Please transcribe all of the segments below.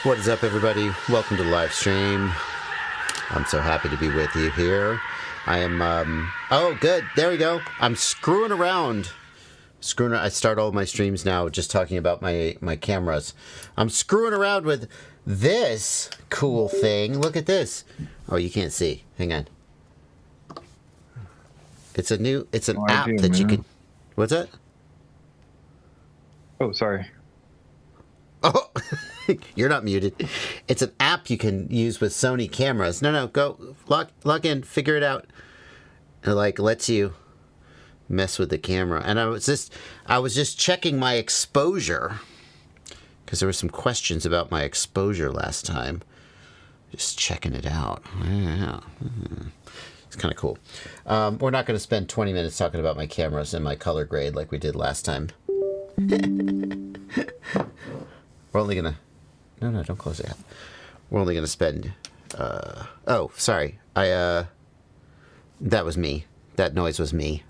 What is up, everybody? Welcome to Livestream. I'm so happy to be with you here. I am, oh, good. There we go. I'm screwing around. I start all my streams now just talking about my cameras. I'm screwing around with this cool thing. Look at this. Oh, you can't see. Hang on. It's an app that you can... What's that? Oh, sorry. Oh, you're not muted. It's an app you can use with Sony cameras. No, go log in, figure it out. It like lets you mess with the camera. And I was just checking my exposure because there were some questions about my exposure last time. Just checking it out. Yeah. It's kind of cool. We're not going to spend 20 minutes talking about my cameras and my color grade like we did last time. We're only going to... No, don't close it yet. We're only going to spend... oh, sorry. That was me. That noise was me.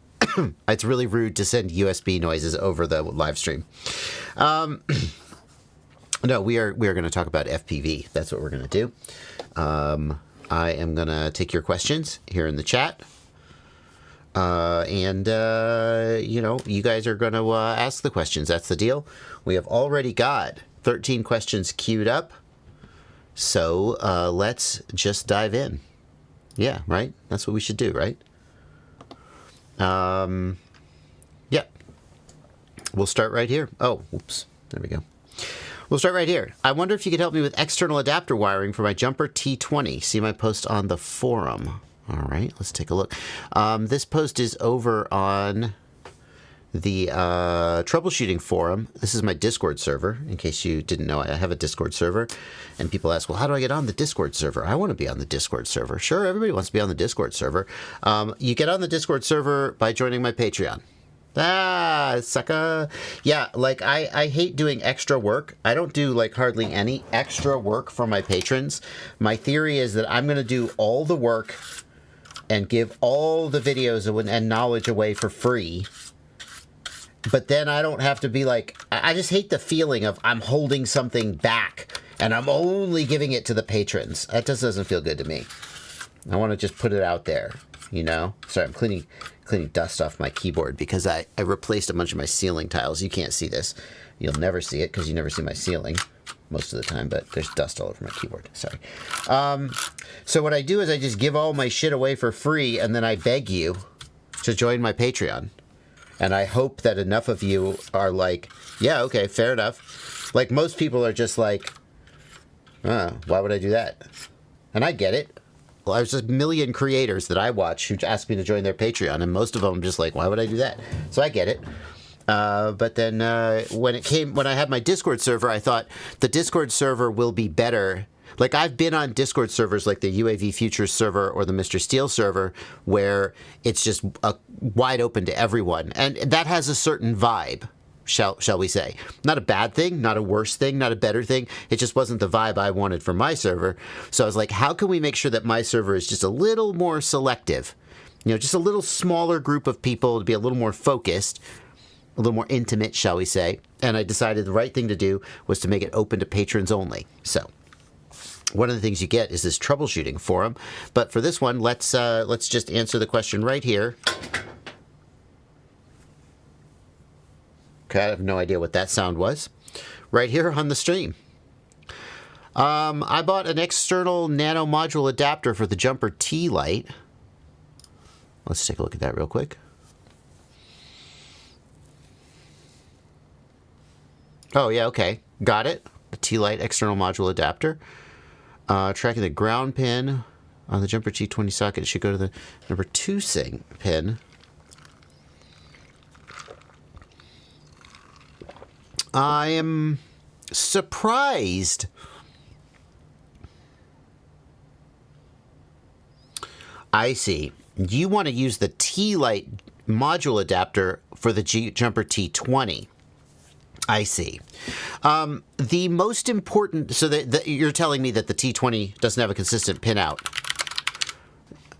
It's really rude to send USB noises over the live stream. No, we are going to talk about FPV. That's what we're going to do. I am going to take your questions here in the chat. You know, you guys are going to ask the questions. That's the deal. We have already got 13 questions queued up. So let's just dive in. Yeah, right? That's what we should do, right? Yeah. We'll start right here. Oh, whoops. There we go. We'll start right here. I wonder if you could help me with external adapter wiring for my Jumper T20. See my post on the forum. All right, let's take a look. This post is over on the Troubleshooting forum. This is my Discord server, in case you didn't know. I have a Discord server, and people ask, well, how do I get on the Discord server? I want to be on the Discord server. Sure, everybody wants to be on the Discord server. You get on the Discord server by joining my Patreon. Ah, sucker. Yeah, like I hate doing extra work. I don't do like hardly any extra work for my patrons. My theory is that I'm going to do all the work and give all the videos and knowledge away for free. But then I don't have to be like, I just hate the feeling of I'm holding something back and I'm only giving it to the patrons. That just doesn't feel good to me. I want to just put it out there, you know? Sorry, I'm cleaning dust off my keyboard because I replaced a bunch of my ceiling tiles. You can't see this. You'll never see it because you never see my ceiling most of the time, but there's dust all over my keyboard. Sorry. So what I do is I just give all my shit away for free, and then I beg you to join my Patreon. And I hope that enough of you are like, yeah, okay, fair enough. Like most people are just like, why would I do that? And I get it. Well, there's a million creators that I watch who ask me to join their Patreon, and most of them are just like, why would I do that? So I get it. But then when I had my Discord server, I thought the Discord server will be better. Like I've been on Discord servers like the UAV Futures server or the Mr. Steel server where it's just wide open to everyone. And that has a certain vibe, shall we say. Not a bad thing, not a worse thing, not a better thing. It just wasn't the vibe I wanted for my server. So I was like, how can we make sure that my server is just a little more selective? You know, just a little smaller group of people to be a little more focused, a little more intimate, shall we say. And I decided the right thing to do was to make it open to patrons only. So one of the things you get is this troubleshooting forum. But for this one, let's just answer the question right here. Okay, I have no idea what that sound was. Right here on the stream. I bought an external nano module adapter for the Jumper T light. Let's take a look at that real quick. Oh, yeah, okay. Got it. The T-Light external module adapter. Tracking the ground pin on the Jumper T20 socket. It should go to the number 2 sync pin. I am surprised. I see. You want to use the T-Light module adapter for the Jumper T20. I see. The most important, so you're telling me that the T20 doesn't have a consistent pin out.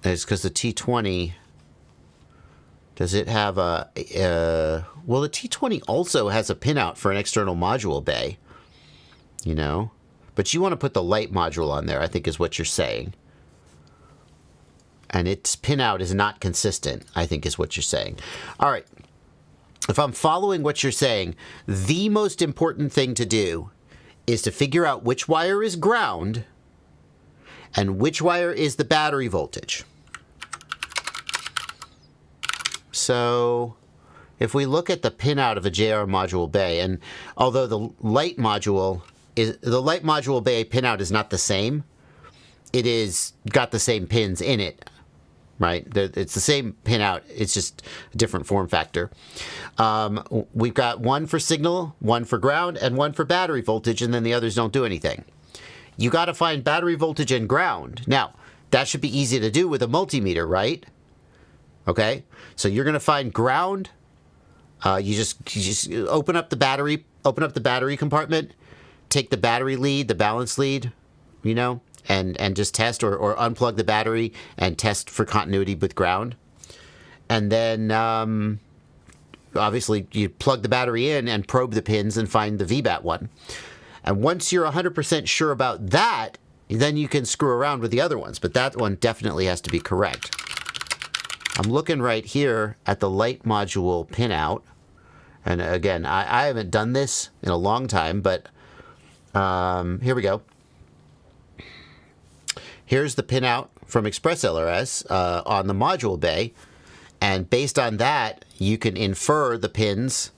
It's because the T20, does it have well, the T20 also has a pin out for an external module bay, you know? But you want to put the light module on there, I think is what you're saying. And its pinout is not consistent, I think is what you're saying. All right. If I'm following what you're saying, the most important thing to do is to figure out which wire is ground and which wire is the battery voltage. So if we look at the pinout of a JR module bay, and although the light module bay pinout is not the same, it is got the same pins in it, right? It's the same pinout, it's just a different form factor. We've got one for signal, one for ground, and one for battery voltage, and then the others don't do anything. You got to find battery voltage and ground. Now, that should be easy to do with a multimeter, right? Okay, so you're going to find ground. You just open up the battery compartment, take the battery lead, the balance lead, you know, and just test or unplug the battery and test for continuity with ground. And then obviously you plug the battery in and probe the pins and find the VBAT one. And once you're 100% sure about that, then you can screw around with the other ones. But that one definitely has to be correct. I'm looking right here at the light module pinout. And again, I haven't done this in a long time, but here we go. Here's the pinout from Express LRS on the module bay. And based on that, you can infer the pins.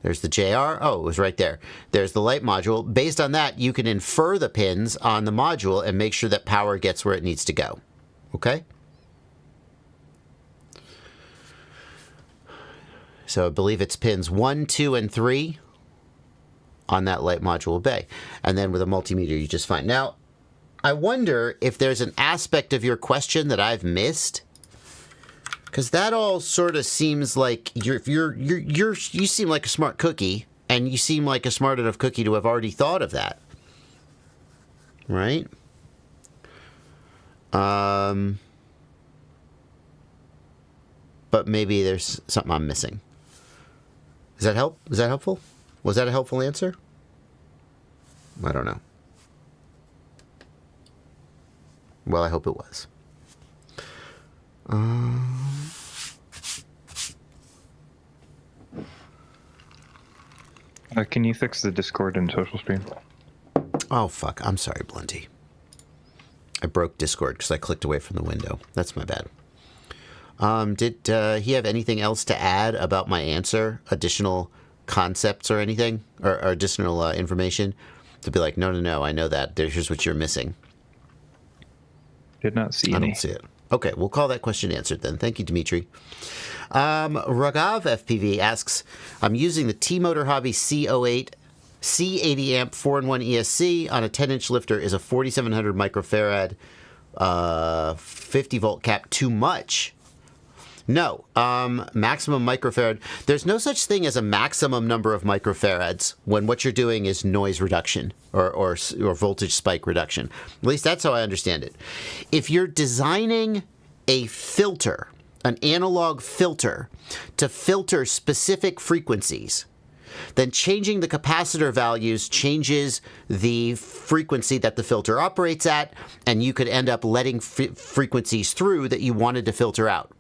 There's the JR. Oh, it was right there. There's the light module. Based on that, you can infer the pins on the module and make sure that power gets where it needs to go. Okay? So I believe it's pins 1, 2, and 3 on that light module bay. And then with a multimeter, you just find. Now, I wonder if there's an aspect of your question that I've missed. Because that all sort of seems like you seem like a smart cookie, and you seem like a smart enough cookie to have already thought of that, right? But maybe there's something I'm missing. Does that help? Is that helpful? Was that a helpful answer? I don't know. Well, I hope it was. Can you fix the Discord in Social Stream? Oh, fuck. I'm sorry, Blunty. I broke Discord because I clicked away from the window. That's my bad. Did he have anything else to add about my answer? Additional concepts or anything? Or additional information? To be like, no, I know that. Here's what you're missing. Did not see any. I don't see it. Okay, we'll call that question answered then. Thank you, Dimitri. Ragav FPV asks, I'm using the T-Motor Hobby C08 C80 amp 4-in-1 ESC on a 10-inch lifter. Is a 4700 microfarad 50 volt cap too much? No. Maximum microfarad. There's no such thing as a maximum number of microfarads when what you're doing is noise reduction or voltage spike reduction. At least that's how I understand it. If you're designing a filter, an analog filter, to filter specific frequencies, then changing the capacitor values changes the frequency that the filter operates at, and you could end up letting frequencies through that you wanted to filter out.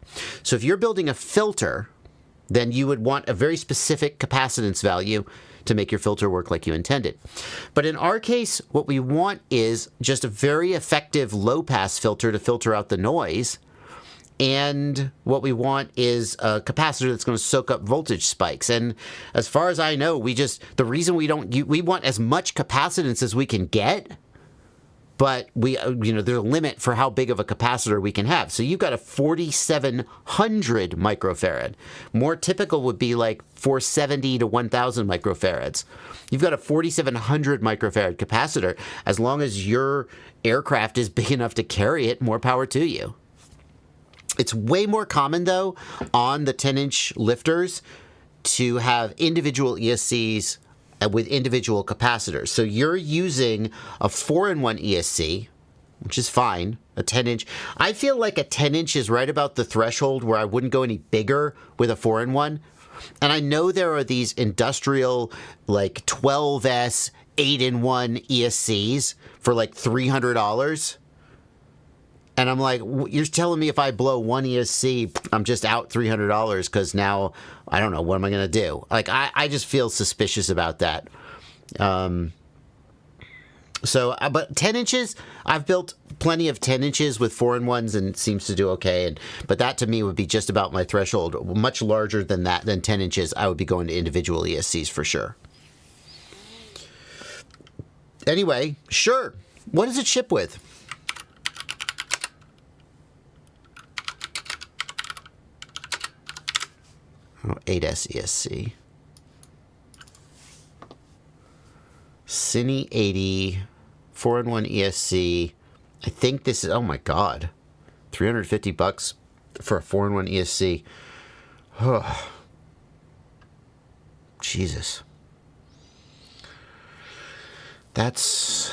So if you're building a filter, then you would want a very specific capacitance value to make your filter work like you intended. But in our case, what we want is just a very effective low-pass filter to filter out the noise. And what we want is a capacitor that's going to soak up voltage spikes. And as far as I know, the reason we want as much capacitance as we can get, but there's a limit for how big of a capacitor we can have. So you've got a 4700 microfarad. More typical would be like 470 to 1000 microfarads. You've got a 4700 microfarad capacitor. As long as your aircraft is big enough to carry it, more power to you. It's way more common, though, on the 10-inch lifters to have individual ESCs with individual capacitors. So you're using a 4-in-1 ESC, which is fine, a 10-inch. I feel like a 10-inch is right about the threshold where I wouldn't go any bigger with a 4-in-1. And I know there are these industrial, like 12S 8-in-1 ESCs for like $300. And I'm like, you're telling me if I blow one ESC, I'm just out $300 because now I don't know, what am I going to do? Like, I just feel suspicious about that. But 10 inches, I've built plenty of 10 inches with 4-in-1s and it seems to do okay. But that to me would be just about my threshold. Much larger than that, than 10 inches, I would be going to individual ESCs for sure. Anyway, sure. What does it ship with? Oh, 8S ESC. Cine 80, 4-in-1 ESC. I think this is, oh my God, $350 for a 4-in-1 ESC. Oh, Jesus. That's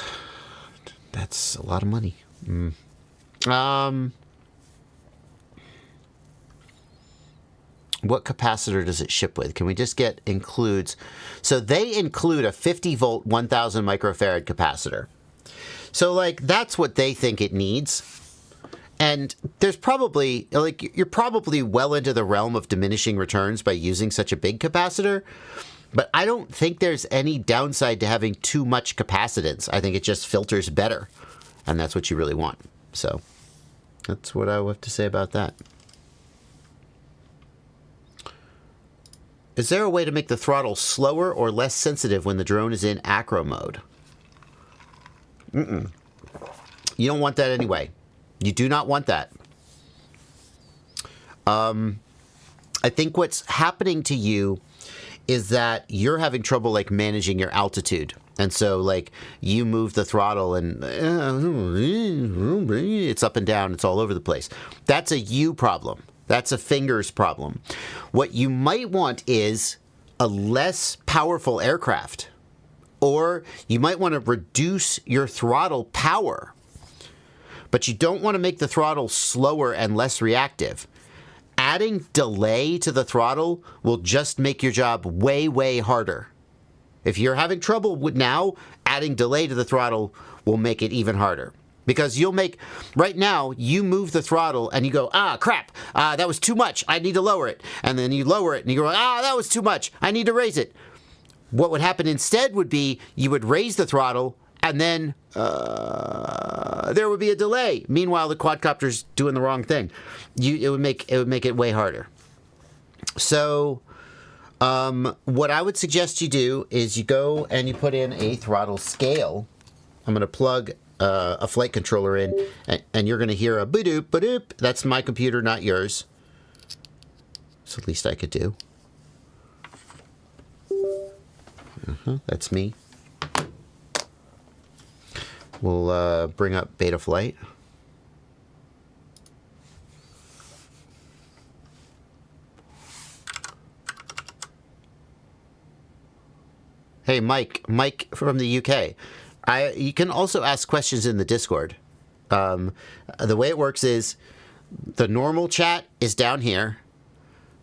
a lot of money. What capacitor does it ship with? Can we just get includes? So they include a 50 volt, 1000 microfarad capacitor. So like, that's what they think it needs. And there's probably, like, you're probably well into the realm of diminishing returns by using such a big capacitor. But I don't think there's any downside to having too much capacitance. I think it just filters better. And that's what you really want. So that's what I have to say about that. Is there a way to make the throttle slower or less sensitive when the drone is in acro mode? You don't want that anyway. You do not want that. I think what's happening to you is that you're having trouble like managing your altitude. And so like you move the throttle and it's up and down. It's all over the place. That's a you problem. That's a fingers problem. What you might want is a less powerful aircraft. Or you might want to reduce your throttle power. But you don't want to make the throttle slower and less reactive. Adding delay to the throttle will just make your job way, way harder. If you're having trouble with now, adding delay to the throttle will make it even harder. Because you'll make, right now, you move the throttle and you go, crap, that was too much, I need to lower it. And then you lower it and you go, that was too much, I need to raise it. What would happen instead would be you would raise the throttle and then there would be a delay. Meanwhile, the quadcopter's doing the wrong thing. It would make it way harder. So what I would suggest you do is you go and you put in a throttle scale. I'm going to plug a flight controller in, and you're going to hear a ba-doop, ba-doop. That's my computer, not yours. It's the least I could do. That's me. We'll bring up Beta Flight. Hey, Mike from the UK. You can also ask questions in the Discord. The way it works is the normal chat is down here.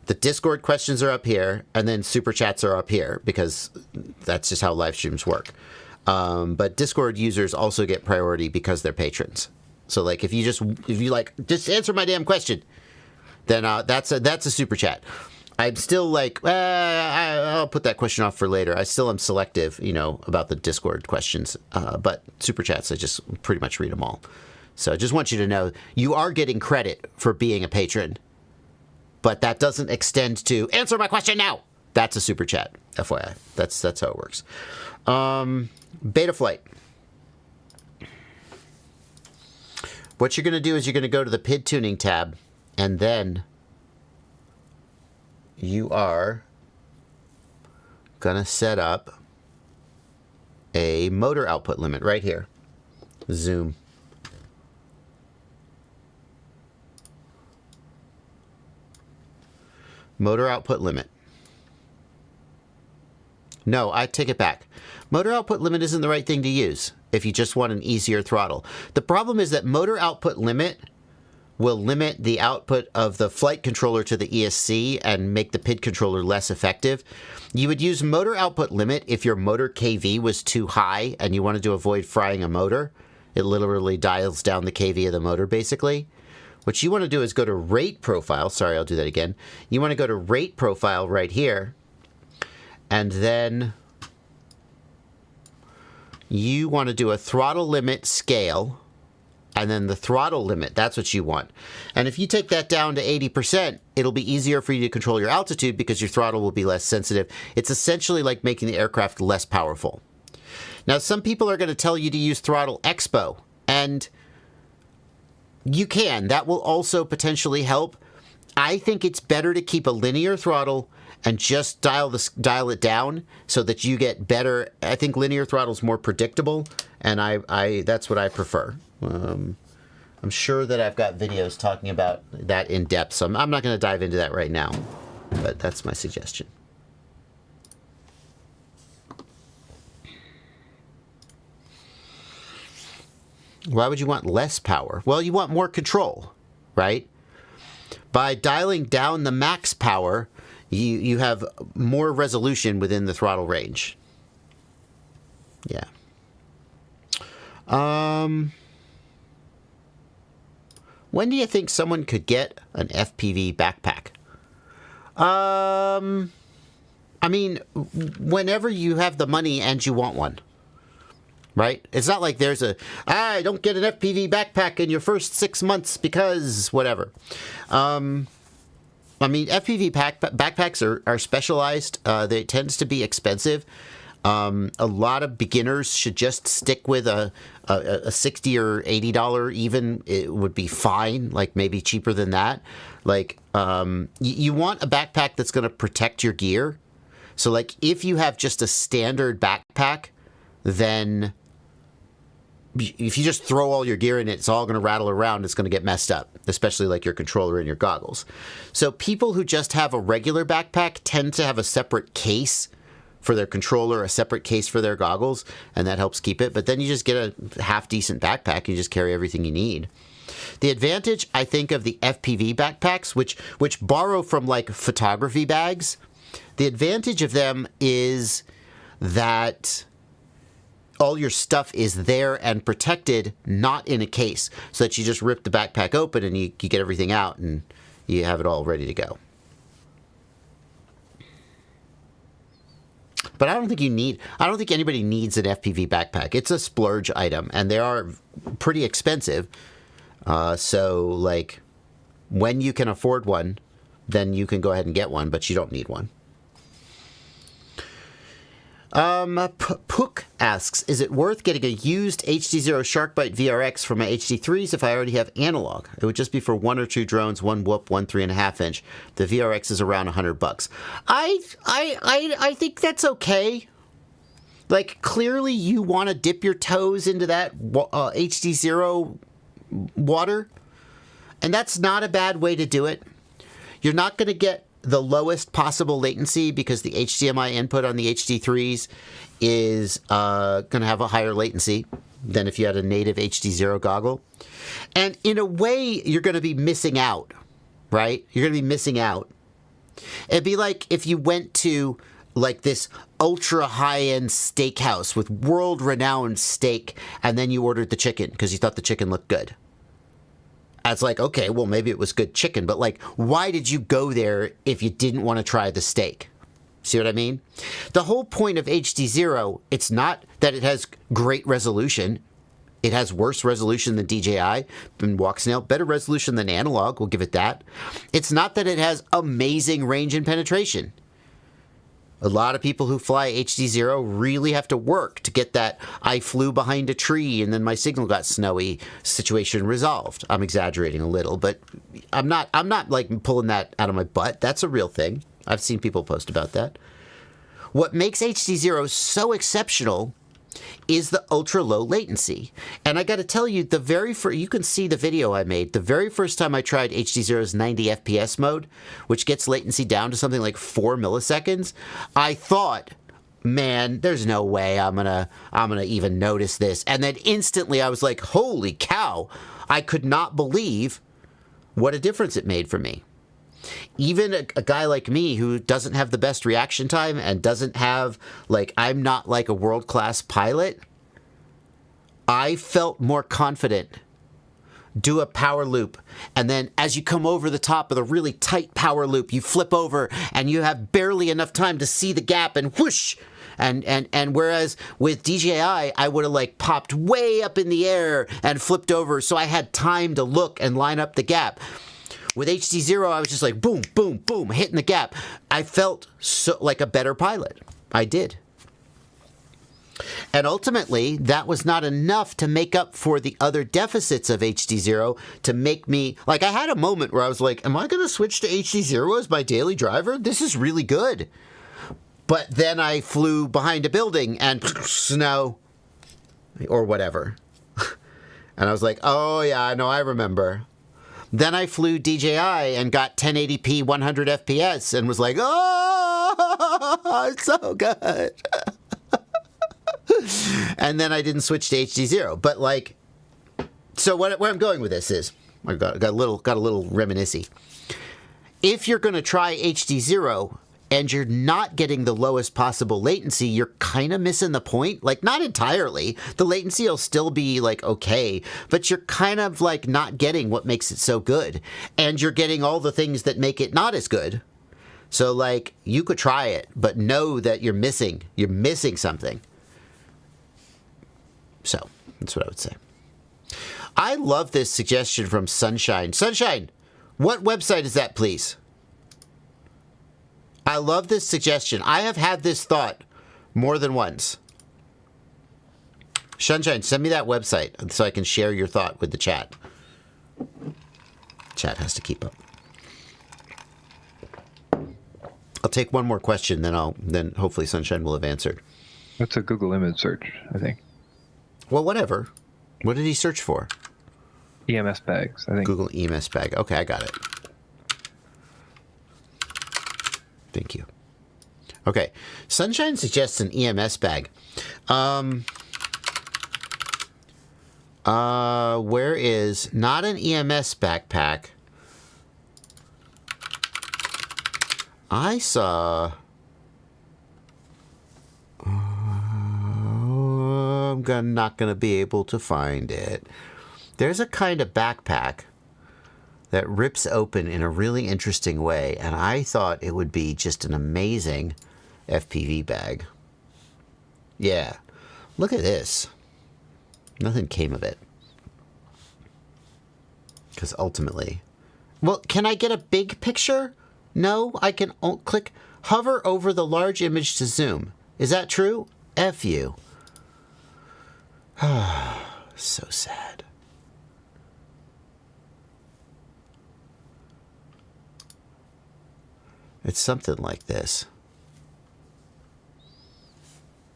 The Discord questions are up here, and then super chats are up here because that's just how live streams work. But Discord users also get priority because they're patrons. So like if you just answer my damn question, then that's a super chat. I'm still like, I'll put that question off for later. I still am selective, about the Discord questions. But super chats, I just pretty much read them all. So I just want you to know you are getting credit for being a patron. But that doesn't extend to answer my question now. That's a super chat, FYI. That's how it works. Beta Flight. What you're going to do is you're going to go to the PID tuning tab, and then you are going to set up a motor output limit right here. Zoom. Motor output limit. No, I take it back. Motor output limit isn't the right thing to use if you just want an easier throttle. The problem is that motor output limit will limit the output of the flight controller to the ESC and make the PID controller less effective. You would use motor output limit if your motor KV was too high and you wanted to avoid frying a motor. It literally dials down the KV of the motor, basically. What you want to do is go to rate profile. Sorry, I'll do that again. You want to go to rate profile right here. And then you want to do a throttle limit scale. And then the throttle limit, that's what you want. And if you take that down to 80%, it'll be easier for you to control your altitude because your throttle will be less sensitive. It's essentially like making the aircraft less powerful. Now, some people are going to tell you to use throttle expo, and you can. That will also potentially help. I think it's better to keep a linear throttle and just dial it down so that you get better. I think linear throttle is more predictable, and that's what I prefer. I'm sure that I've got videos talking about that in depth, so I'm not going to dive into that right now, but that's my suggestion. Why would you want less power? Well, you want more control, right? By dialing down the max power, you have more resolution within the throttle range. Yeah. When do you think someone could get an FPV backpack? I mean, whenever you have the money and you want one, right? It's not like there's don't get an FPV backpack in your first 6 months because whatever. I mean, FPV backpacks are specialized. They tends to be expensive. A lot of beginners should just stick with a $60 or $80 even. It would be fine, like maybe cheaper than that. Like, you want a backpack that's going to protect your gear. So, like, if you have just a standard backpack, then if you just throw all your gear in it, it's all going to rattle around. It's going to get messed up, especially like your controller and your goggles. So people who just have a regular backpack tend to have a separate case for their controller, a separate case for their goggles, and that helps keep it. But then you just get a half-decent backpack, and you just carry everything you need. The advantage, I think, of the FPV backpacks, which borrow from, like, photography bags, the advantage of them is that all your stuff is there and protected, not in a case, so that you just rip the backpack open and you get everything out and you have it all ready to go. But I don't think anybody needs an FPV backpack. It's a splurge item, and they are pretty expensive. So, like, when you can afford one, then you can go ahead and get one, but you don't need one. Pook asks, is it worth getting a used HDZero Sharkbite VRX for my HD3s if I already have analog? It would just be for 1 or 2 drones, 1 whoop, 1 3.5 inch. The VRX is around $100. I think that's okay. Like, clearly you want to dip your toes into that HDZero water, and that's not a bad way to do it. You're not going to get the lowest possible latency because the HDMI input on the HD3s is going to have a higher latency than if you had a native HDZero goggle. And in a way, you're going to be missing out, right? You're going to be missing out. It'd be like if you went to, like, this ultra high-end steakhouse with world-renowned steak, and then you ordered the chicken because you thought the chicken looked good. It's like, okay, well, maybe it was good chicken, but, like, why did you go there if you didn't want to try the steak? See what I mean? The whole point of HDZero, it's not that it has great resolution. It has worse resolution than DJI and Walksnail, better resolution than analog, we'll give it that. It's not that it has amazing range and penetration. A lot of people who fly HDZero really have to work to get that I flew behind a tree and then my signal got snowy situation resolved. I'm exaggerating a little, but I'm not like pulling that out of my butt. That's a real thing. I've seen people post about that. What makes HDZero so exceptional is the ultra low latency. And I got to tell you, you can see the video I made. The very first time I tried HDZero's 90 FPS mode, which gets latency down to something like 4 milliseconds, I thought, man, there's no way I'm gonna even notice this. And then instantly I was like, holy cow, I could not believe what a difference it made for me. Even a guy like me who doesn't have the best reaction time and doesn't have, like, I'm not like a world-class pilot, I felt more confident. Do a power loop, and then as you come over the top of the really tight power loop, you flip over and you have barely enough time to see the gap and whoosh. And whereas with DJI, I would have like popped way up in the air and flipped over, so I had time to look and line up the gap. With HDZero, I was just like boom, boom, boom, hitting the gap. I felt so like a better pilot. I did. And ultimately, that was not enough to make up for the other deficits of HDZero to make me... Like, I had a moment where I was like, am I going to switch to HDZero as my daily driver? This is really good. But then I flew behind a building and snow or whatever. And I was like, oh, yeah, no, I remember. Then I flew DJI and got 1080p 100 FPS and was like, oh, it's so good. And then I didn't switch to HDZero. But like, so where I'm going with this is, I got a little reminiscy. If you're going to try HDZero and you're not getting the lowest possible latency, you're kind of missing the point. Like, not entirely. The latency will still be like okay, but you're kind of like not getting what makes it so good. And you're getting all the things that make it not as good. So like, you could try it, but know that you're missing something. So, that's what I would say. I love this suggestion from Sunshine. Sunshine, what website is that, please? I love this suggestion. I have had this thought more than once. Sunshine, send me that website so I can share your thought with the chat. Chat has to keep up. I'll take one more question, then hopefully Sunshine will have answered. That's a Google image search, I think. Well, whatever. What did he search for? EMS bags, I think. Google EMS bag. Okay, I got it. Thank you. Okay. Sunshine suggests an EMS bag. Where is not an EMS backpack? I saw... I'm not going to be able to find it. There's a kind of backpack that rips open in a really interesting way, and I thought it would be just an amazing FPV bag. Yeah. Look at this. Nothing came of it. Because ultimately... Well, can I get a big picture? No, I can hover over the large image to zoom. Is that true? F you. So sad. It's something like this.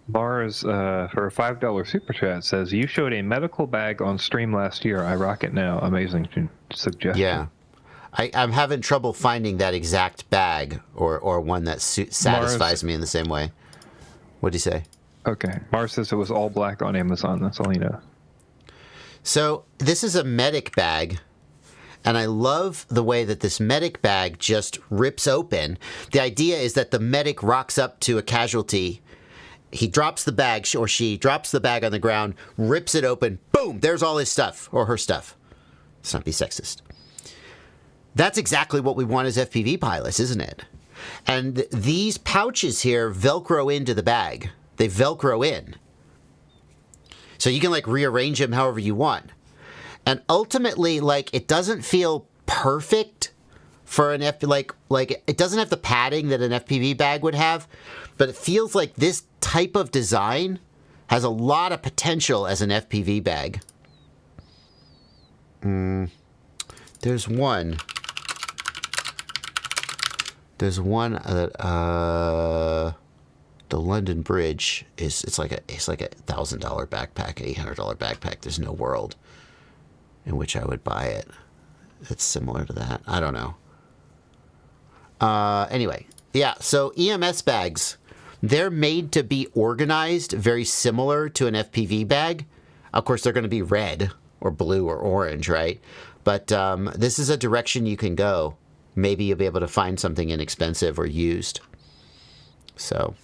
Bars for a $5 super chat says, you showed a medical bag on stream last year. I rock it now. Amazing suggestion. Yeah. I'm having trouble finding that exact bag or one that satisfies me in the same way. What'd you say? Okay. Mars says it was all black on Amazon. That's all you know. So this is a medic bag, and I love the way that this medic bag just rips open. The idea is that the medic rocks up to a casualty. He drops the bag, or she drops the bag on the ground, rips it open. Boom! There's all his stuff, or her stuff. Let's not be sexist. That's exactly what we want as FPV pilots, isn't it? And these pouches here Velcro into the bag. They Velcro in. So you can like rearrange them however you want. And ultimately, like, it doesn't feel perfect for an like it doesn't have the padding that an FPV bag would have, but it feels like this type of design has a lot of potential as an FPV bag. There's one that the London Bridge it's like a $1,000 backpack, $800 backpack. There's no world in which I would buy it. It's similar to that. I don't know. Anyway, yeah. So EMS bags, they're made to be organized very similar to an FPV bag. Of course, they're going to be red or blue or orange, right? But this is a direction you can go. Maybe you'll be able to find something inexpensive or used. So.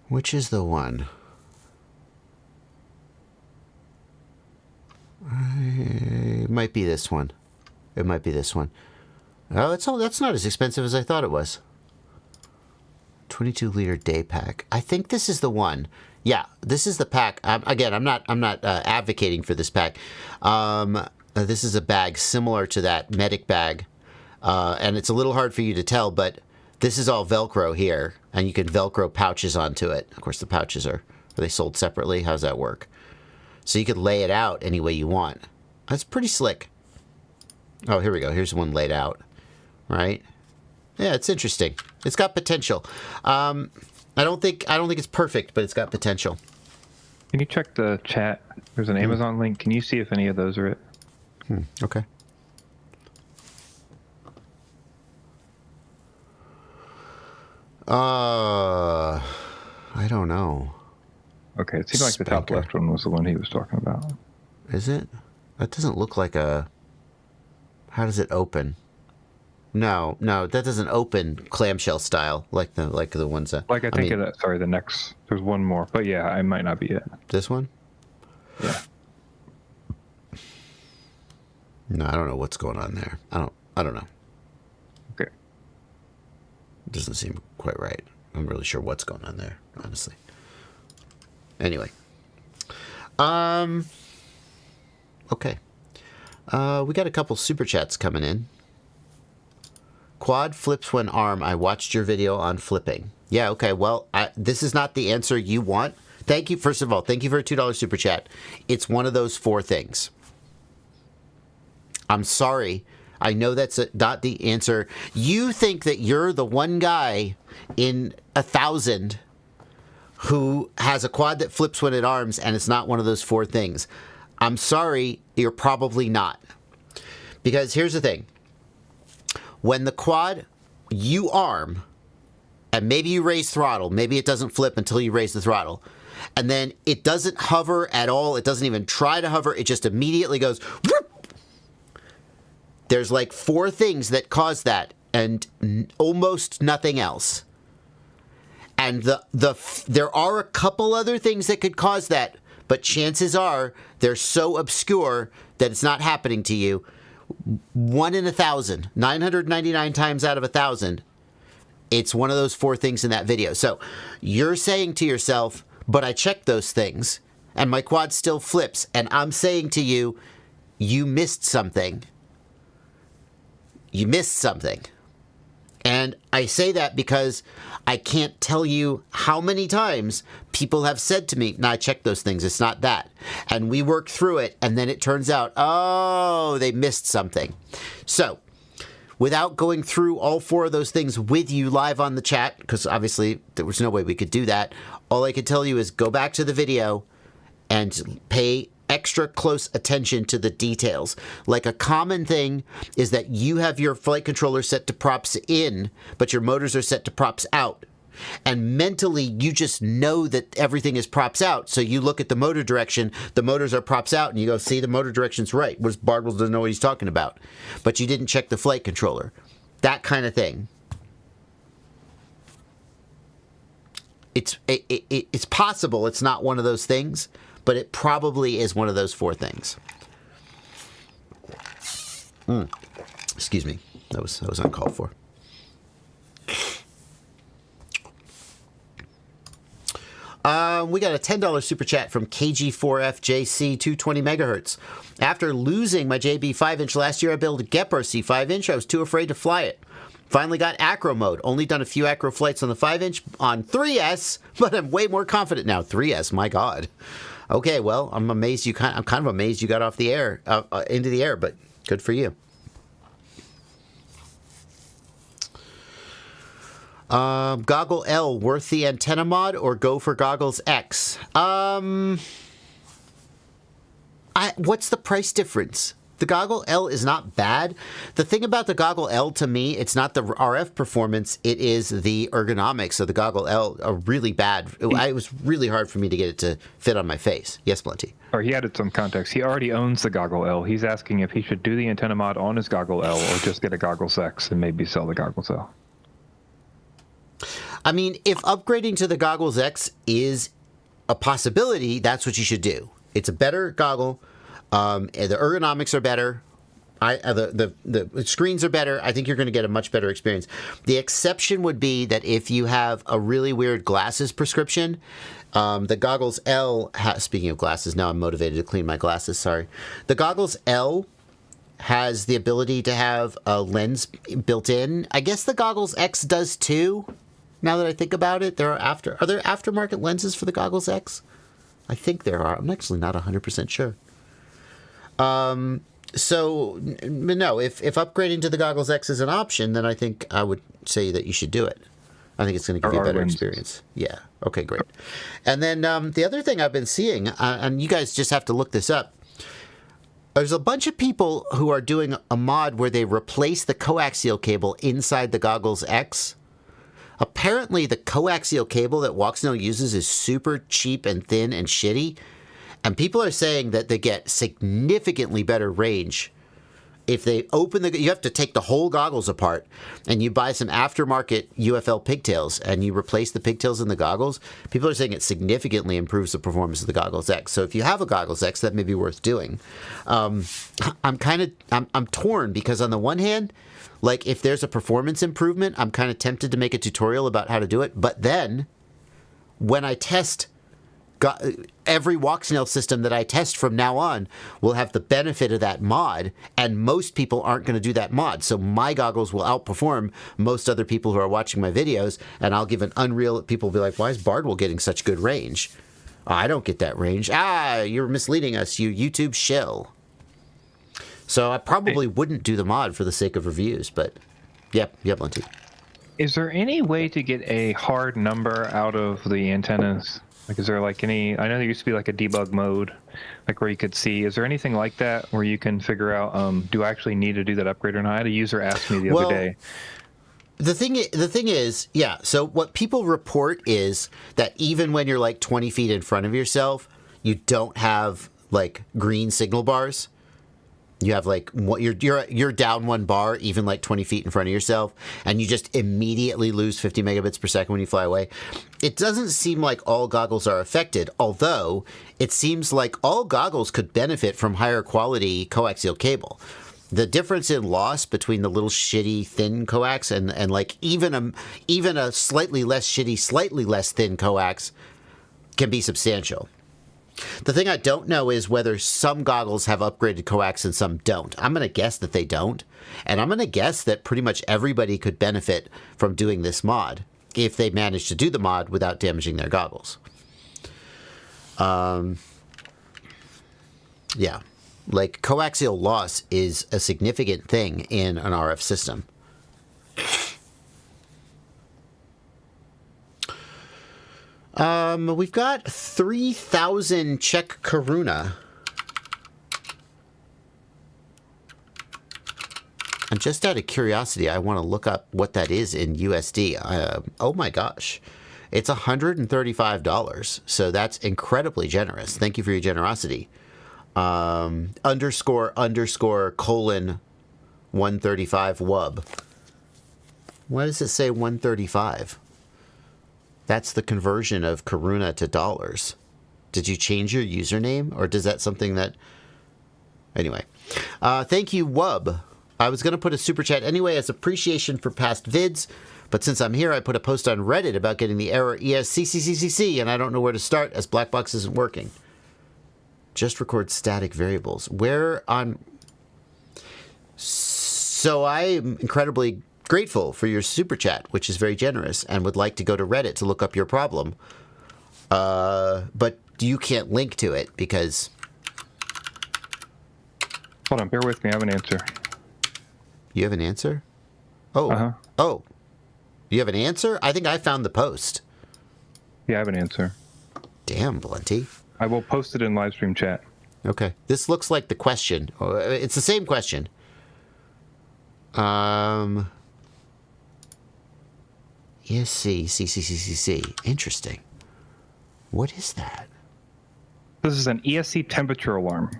Which is the one? It might be this one. It might be this one. Oh, that's not as expensive as I thought it was. 22-liter day pack. I think this is the one. Yeah, this is the pack. Again, I'm not advocating for this pack. This is a bag similar to that medic bag, and it's a little hard for you to tell, but this is all Velcro here, and you can Velcro pouches onto it. Of course, the pouches are they sold separately? How does that work? So you could lay it out any way you want. That's pretty slick. Oh, here we go. Here's one laid out. Right? Yeah, it's interesting. It's got potential. I don't think it's perfect, but it's got potential. Can you check the chat? There's an Amazon link. Can you see if any of those are it? Okay. I don't know. Okay, it seemed like the top left one was the one he was talking about. Is it? That doesn't look like a... How does it open? No, that doesn't open clamshell style like the ones that... Like I think of that. Sorry, the next... There's one more, but yeah, I might not be it. This one? Yeah. No, I don't know what's going on there. I don't know. Okay. It doesn't seem quite right. I'm really sure what's going on there, honestly. Anyway. Okay. We got a couple super chats coming in. Quad flips when arm. I watched your video on flipping. Yeah, okay. Well, this is not the answer you want. Thank you. First of all, thank you for a $2 super chat. It's one of those 4 things. I'm sorry. I know that's not the answer. You think that you're the one guy in 1,000 who has a quad that flips when it arms, and it's not one of those 4 things. I'm sorry, you're probably not. Because here's the thing. When the quad, you arm, and maybe you raise throttle, maybe it doesn't flip until you raise the throttle, and then it doesn't hover at all, it doesn't even try to hover, it just immediately goes, whoop! There's like 4 things that cause that, and almost nothing else. And there are a couple other things that could cause that, but chances are they're so obscure that it's not happening to you. 1 in 1,000, 999 times out of 1,000, it's one of those 4 things in that video. So you're saying to yourself, but I checked those things, and my quad still flips, and I'm saying to you, you missed something. You missed something. And I say that because I can't tell you how many times people have said to me, no, I checked those things, it's not that. And we work through it, and then it turns out, oh, they missed something. So, without going through all 4 of those things with you live on the chat, because obviously there was no way we could do that, all I could tell you is go back to the video and pay extra close attention to the details. Like a common thing is that you have your flight controller set to props in, but your motors are set to props out. And mentally, you just know that everything is props out. So you look at the motor direction, the motors are props out, and you go, see, the motor direction's right. Whereas Bardwell doesn't know what he's talking about. But you didn't check the flight controller. That kind of thing. It's possible it's not one of those things, but it probably is one of those 4 things. Excuse me. That was uncalled for. We got a $10 super chat from KG4FJC 220 megahertz. After losing my JB 5-inch last year, I built a Gepard C 5-inch. I was too afraid to fly it. Finally got acro mode. Only done a few acro flights on the 5-inch on 3S, but I'm way more confident now. 3S, my God. Okay, well, I'm amazed I'm kind of amazed you got off the air, into the air, but good for you. Goggle L, worth the antenna mod or go for Goggles X? What's the price difference? the Goggle L is not bad. The thing about the Goggle L to me, it's not the RF performance, it is the ergonomics of the Goggle L are really bad. It was really hard for me to get it to fit on my face. Yes, Plenty. Or he added some context. He already owns the Goggle L. He's asking if he should do the antenna mod on his Goggle L or just get a Goggles X and maybe sell the Goggles L. I mean, if upgrading to the Goggles X is a possibility, that's what you should do. It's a better goggle. The ergonomics are better. The screens are better. I think you're going to get a much better experience. The exception would be that if you have a really weird glasses prescription, the Goggles L, speaking of glasses, now I'm motivated to clean my glasses, sorry. The Goggles L has the ability to have a lens built in. I guess the Goggles X does too, now that I think about it. Are there aftermarket lenses for the Goggles X? I think there are. I'm actually not 100% sure. So, no, if upgrading to the Goggles X is an option, then I think I would say that you should do it. I think it's going to give you a better experience. Yeah. Okay, great. And then the other thing I've been seeing, and you guys just have to look this up, there's a bunch of people who are doing a mod where they replace the coaxial cable inside the Goggles X. Apparently, the coaxial cable that Walksnail uses is super cheap and thin and shitty. And people are saying that they get significantly better range if they open you have to take the whole goggles apart and you buy some aftermarket UFL pigtails and you replace the pigtails in the goggles. People are saying it significantly improves the performance of the Goggles X. So if you have a Goggles X, that may be worth doing. I'm torn because on the one hand, like if there's a performance improvement, I'm kind of tempted to make a tutorial about how to do it. But then when I test every Walksnail system that I test from now on will have the benefit of that mod, and most people aren't going to do that mod. So my goggles will outperform most other people who are watching my videos, and I'll give an unreal... People will be like, why is Bardwell getting such good range? Oh, I don't get that range. You're misleading us, you YouTube shill. So I probably wouldn't do the mod for the sake of reviews, but yep, Linty. Is there any way to get a hard number out of the antennas? Like, is there like any, I know there used to be like a debug mode, like where you could see, is there anything like that where you can figure out, do I actually need to do that upgrade or not? I had a user ask me the other day. The thing is, yeah, so what people report is that even when you're like 20 feet in front of yourself, you don't have like green signal bars. You have like you're down one bar, even like 20 feet in front of yourself, and you just immediately lose 50 megabits per second when you fly away. It doesn't seem like all goggles are affected, although it seems like all goggles could benefit from higher quality coaxial cable. The difference in loss between the little shitty thin coax and like even a slightly less shitty, slightly less thin coax can be substantial. The thing I don't know is whether some goggles have upgraded coax and some don't. I'm going to guess that they don't. And I'm going to guess that pretty much everybody could benefit from doing this mod if they manage to do the mod without damaging their goggles. Yeah. Like, coaxial loss is a significant thing in an RF system. We've got 3,000 Czech koruna. And just out of curiosity, I want to look up what that is in USD. Oh my gosh. It's $135. So that's incredibly generous. Thank you for your generosity. __:135 wub. Why does it say 135? That's the conversion of koruna to dollars. Did you change your username? Or does that something that... Anyway. Thank you, Wub. I was going to put a super chat anyway as appreciation for past vids, but since I'm here, I put a post on Reddit about getting the error ESCCCCC, and I don't know where to start as Blackbox isn't working. Just record static variables. Where on... So I'm incredibly grateful for your super chat, which is very generous, and would like to go to Reddit to look up your problem. But you can't link to it because... Hold on, bear with me. I have an answer. You have an answer? Oh. Oh. You have an answer? I think I found the post. Yeah, I have an answer. Damn, Blunty. I will post it in Livestream chat. Okay. This looks like the question. It's the same question. ESC. Interesting. What is that? This is an ESC temperature alarm.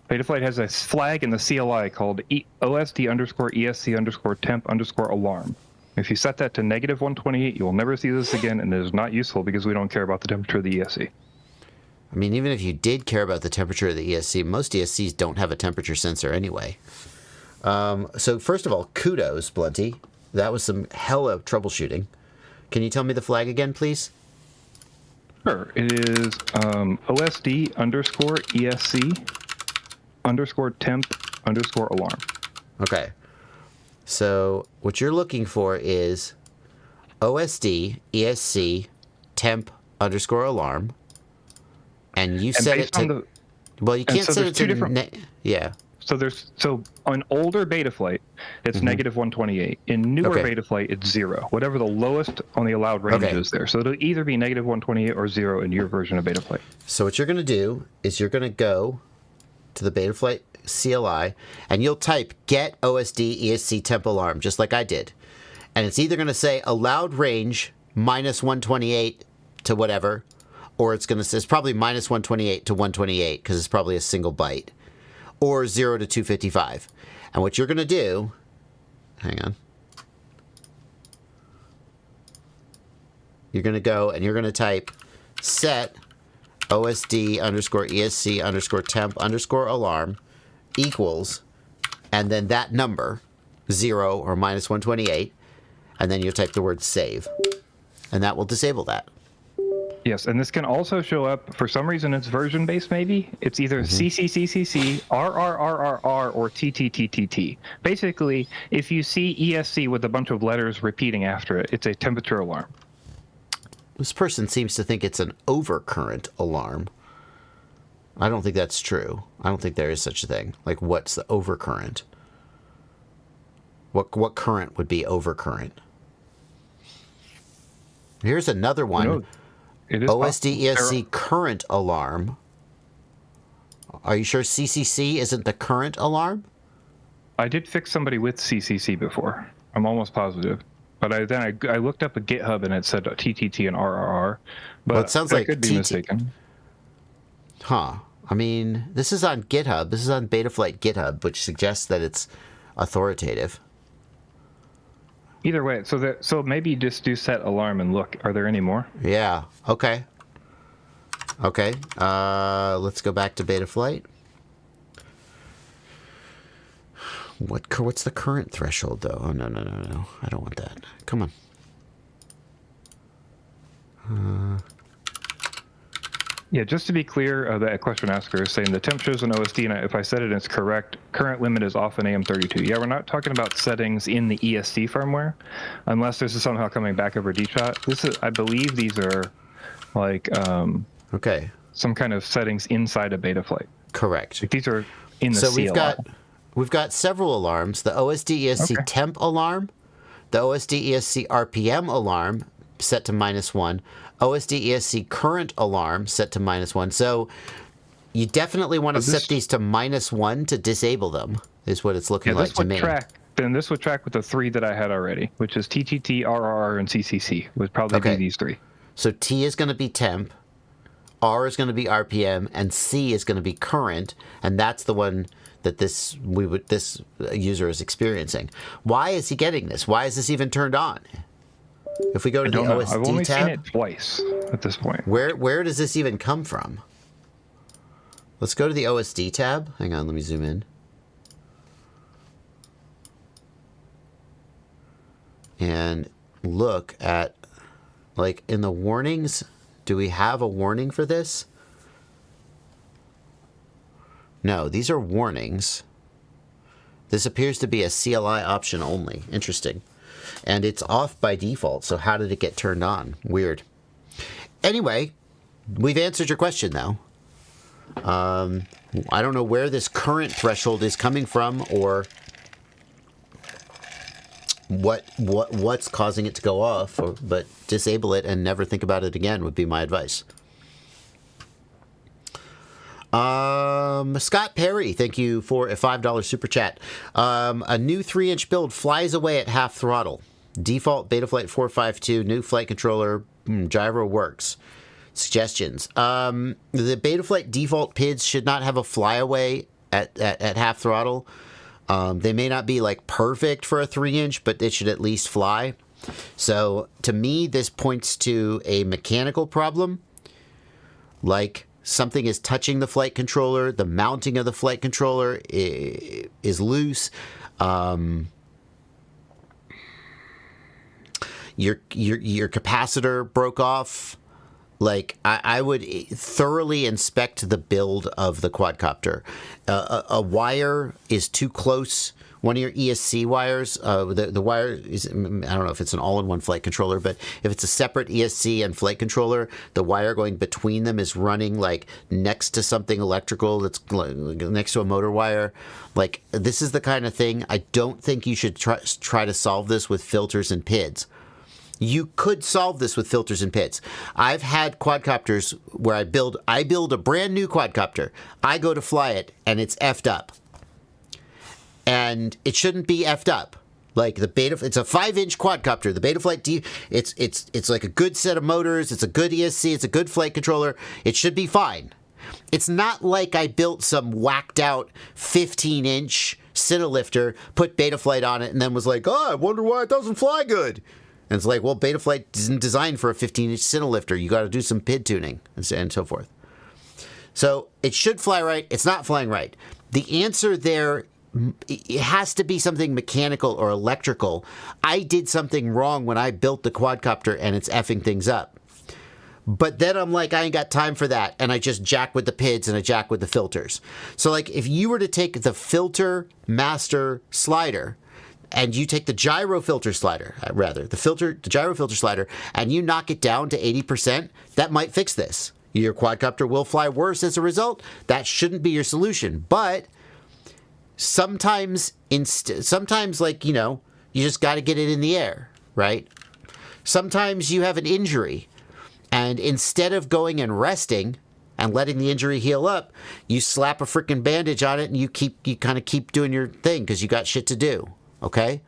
Betaflight has a flag in the CLI called OSD_ESC_temp_alarm. If you set that to -128, you will never see this again, and it is not useful because we don't care about the temperature of the ESC. I mean, even if you did care about the temperature of the ESC, most ESCs don't have a temperature sensor anyway. So first of all, kudos, Blunty. That was some hella troubleshooting. Can you tell me the flag again, please? Sure. It is OSD_ESC_temp_alarm. Okay. So what you're looking for is OSD ESC temp_alarm, and you set it to. Well, you can't set it to. Yeah. So on older Betaflight, it's -128. In newer Betaflight, it's 0. Whatever the lowest on the allowed range is there. So it'll either be -128 or 0 in your version of Betaflight. So what you're going to do is you're going to go to the Betaflight CLI, and you'll type get OSD ESC temp alarm, just like I did. And it's either going to say allowed range -128 to whatever, or it's going to say it's probably -128 to 128 because it's probably a single byte, or 0 to 255. And what you're going to do, hang on, you're going to go and you're going to type set OSD_ESC_temp_alarm equals, and then that number, 0 or -128, and then you'll type the word save, and that will disable that. Yes, and this can also show up, for some reason it's version based maybe. It's either CCCCC, RRRRR, or TTTTT. Basically, if you see ESC with a bunch of letters repeating after it, it's a temperature alarm. This person seems to think it's an overcurrent alarm. I don't think that's true. I don't think there is such a thing. Like, what's the overcurrent? What current would be overcurrent? Here's another one. No, it is OSD ESC current alarm. Are you sure CCC isn't the current alarm? I did fix somebody with CCC before. I'm almost positive. But I looked up a GitHub and it said TTT and RRR. But well, it sounds I like could be mistaken. Huh. I mean, this is on GitHub. This is on Betaflight GitHub, which suggests that it's authoritative. Either way, so maybe just do set alarm and look. Are there any more? Yeah. Okay. Okay. Let's go back to Betaflight. What's the current threshold, though? Oh, no. I don't want that. Come on. Yeah, just to be clear, the question asker is saying the temp shows an OSD, and if I said it and it's correct, current limit is off in AM32. Yeah, we're not talking about settings in the ESC firmware, unless this is somehow coming back over DShot. I believe these are like okay, some kind of settings inside a Betaflight. Correct. Like these are in the so CLI. We've got several alarms. The OSD ESC temp alarm, the OSD ESC RPM alarm set to -1, OSD ESC current alarm set to -1. So you definitely want to set these to -1 to disable them, is what it's looking like to me. Then this would track with the 3 that I had already, which is TTT, RRR, and CCC. Would probably be these 3. So T is going to be temp, R is going to be RPM, and C is going to be current, and that's the one that this user is experiencing. Why is he getting this? Why is this even turned on? If we go to the OSD tab, I've only seen it twice at this point. Where does this even come from? Let's go to the OSD tab. Hang on, let me zoom in. And look at, like, in the warnings, do we have a warning for this? No, these are warnings. This appears to be a CLI option only. Interesting. And it's off by default, so how did it get turned on? Weird. Anyway, we've answered your question, though. I don't know where this current threshold is coming from, or what's causing it to go off, but disable it and never think about it again would be my advice. Scott Perry, thank you for a $5 super chat. A new 3-inch build flies away at half throttle. Default Betaflight 452, new flight controller, gyro works. Suggestions. The Betaflight default PIDs should not have a flyaway at half throttle. They may not be like perfect for a 3-inch, but it should at least fly. So to me, this points to a mechanical problem. Like something is touching the flight controller, the mounting of the flight controller is loose. Your capacitor broke off. Like, I would thoroughly inspect the build of the quadcopter. A wire is too close. One of your ESC wires, the wire is, I don't know if it's an all-in-one flight controller, but if it's a separate ESC and flight controller, the wire going between them is running, like, next to something electrical that's next to a motor wire. Like, this is the kind of thing, I don't think you should try to solve this with filters and PIDs. You could solve this with filters and PIDs. I've had quadcopters where I build a brand new quadcopter. I go to fly it, and it's effed up. And it shouldn't be effed up. Like it's a 5-inch quadcopter. The Betaflight it's like a good set of motors. It's a good ESC. It's a good flight controller. It should be fine. It's not like I built some whacked out 15-inch Cinelifter, put Betaflight on it, and then was like, oh, I wonder why it doesn't fly good. And it's like, well, Betaflight isn't designed for a 15-inch Cinelifter. You got to do some PID tuning and so forth. So it should fly right. It's not flying right. The answer there, it has to be something mechanical or electrical. I did something wrong when I built the quadcopter and it's effing things up. But then I'm like, I ain't got time for that. And I just jack with the PIDs and I jack with the filters. So like if you were to take the filter master slider and you take the gyro filter slider, the gyro filter slider, and you knock it down to 80%, that might fix this. Your quadcopter will fly worse as a result. That shouldn't be your solution. But sometimes like, you know, you just got to get it in the air, right? Sometimes you have an injury, and instead of going and resting and letting the injury heal up, you slap a freaking bandage on it and you kind of keep doing your thing because you got shit to do. Okay?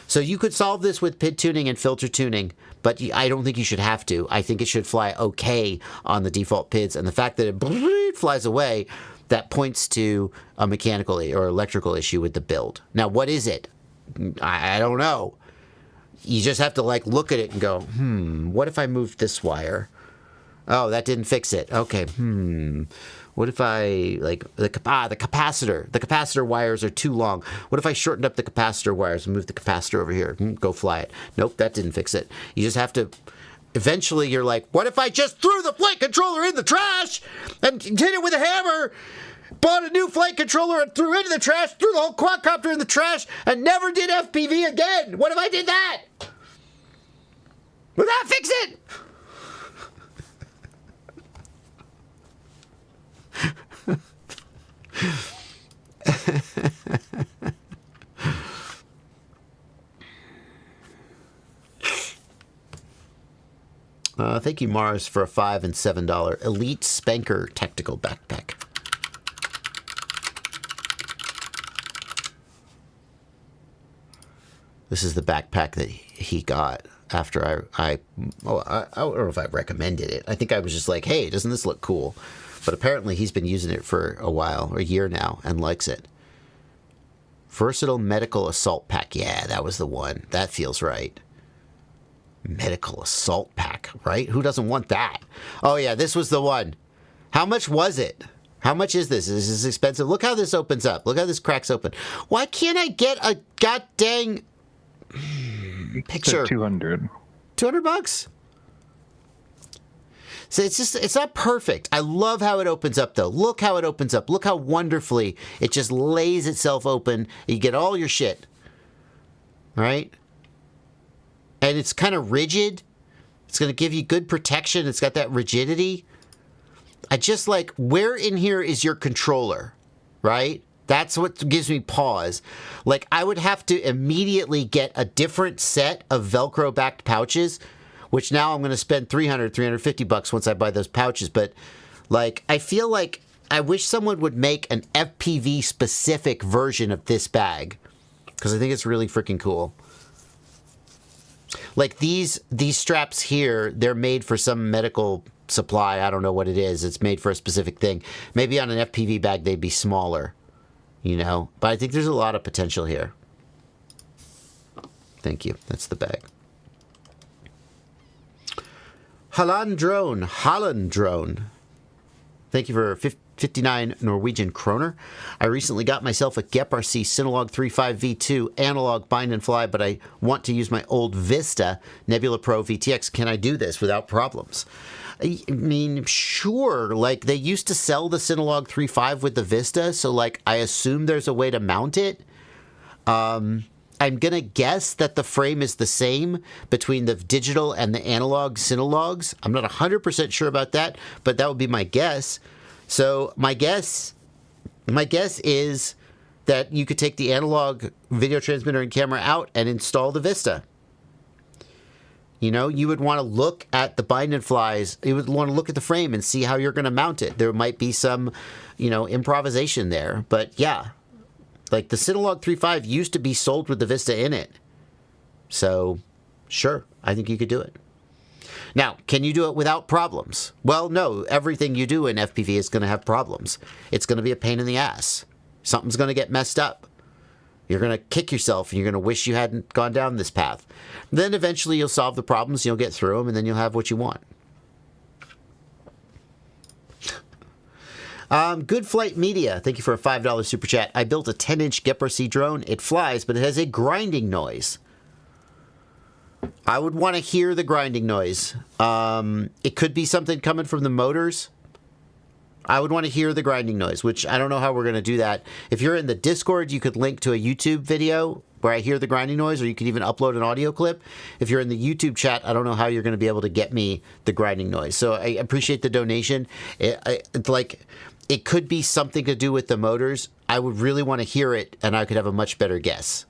So you could solve this with PID tuning and filter tuning, but I don't think you should have to. I think it should fly okay on the default PIDs, and the fact that it flies away, that points to a mechanical or electrical issue with the build. Now, what is it? I don't know. You just have to like look at it and go, what if I moved this wire? Oh, that didn't fix it. Okay, what if I, like, the capacitor. The capacitor wires are too long. What if I shortened up the capacitor wires and moved the capacitor over here? Go fly it. Nope, that didn't fix it. You just have to, eventually you're like, what if I just threw the flight controller in the trash and hit it with a hammer, bought a new flight controller and threw it in the trash, threw the whole quadcopter in the trash, and never did FPV again? What if I did that? Would that fix it? Thank you, Mars, for a $5 and $7 Elite Spanker Tactical Backpack. This is the backpack that he got after I don't know if I recommended it. I think I was just like, hey, doesn't this look cool? But apparently he's been using it for a while, a year now, and likes it. Versatile Medical Assault Pack. Yeah, that was the one. That feels right. Medical Assault Pack, right? Who doesn't want that? Oh, yeah, this was the one. How much was it? How much is this? Is this expensive? Look how this opens up. Look how this cracks open. Why can't I get a goddamn picture? 200. 200 bucks? So it's not perfect. I love how it opens up, though. Look how it opens up. Look how wonderfully it just lays itself open. You get all your shit. Right? And it's kind of rigid. It's going to give you good protection. It's got that rigidity. I just like, where in here is your controller? Right? That's what gives me pause. Like, I would have to immediately get a different set of Velcro-backed pouches, which now I'm going to spend $350 once I buy those pouches. But, like, I feel like I wish someone would make an FPV specific version of this bag, because I think it's really freaking cool. Like these straps here, they're made for some medical supply. I don't know what it is. It's made for a specific thing. Maybe on an FPV bag they'd be smaller, you know. But I think there's a lot of potential here. Thank you. That's the bag. Holland Drone. Thank you for 59 Norwegian kroner. I recently got myself a GEPRC Synolog 35 V2 analog bind and fly, but I want to use my old Vista Nebula Pro VTX. Can I do this without problems? I mean, sure. Like, they used to sell the Synolog 3.5 with the Vista, so, like, I assume there's a way to mount it. I'm going to guess that the frame is the same between the digital and the analog Synologs. I'm not 100% sure about that, but that would be my guess. So my guess is that you could take the analog video transmitter and camera out and install the Vista. You know, you would want to look at the bind and flies. You would want to look at the frame and see how you're going to mount it. There might be some, you know, improvisation there. But yeah, like the Synolog 3.5 used to be sold with the Vista in it. So sure, I think you could do it. Now, can you do it without problems? Well, no. Everything you do in FPV is going to have problems. It's going to be a pain in the ass. Something's going to get messed up. You're going to kick yourself, and you're going to wish you hadn't gone down this path. Then eventually you'll solve the problems, you'll get through them, and then you'll have what you want. Good Flight Media, thank you for a $5 super chat. I built a 10-inch GEPRC drone. It flies, but it has a grinding noise. I would want to hear the grinding noise. It could be something coming from the motors. I would want to hear the grinding noise, which I don't know how we're going to do that. If you're in the Discord, you could link to a YouTube video where I hear the grinding noise, or you could even upload an audio clip. If you're in the YouTube chat, I don't know how you're going to be able to get me the grinding noise. So I appreciate the donation. It could be something to do with the motors. I would really want to hear it, and I could have a much better guess.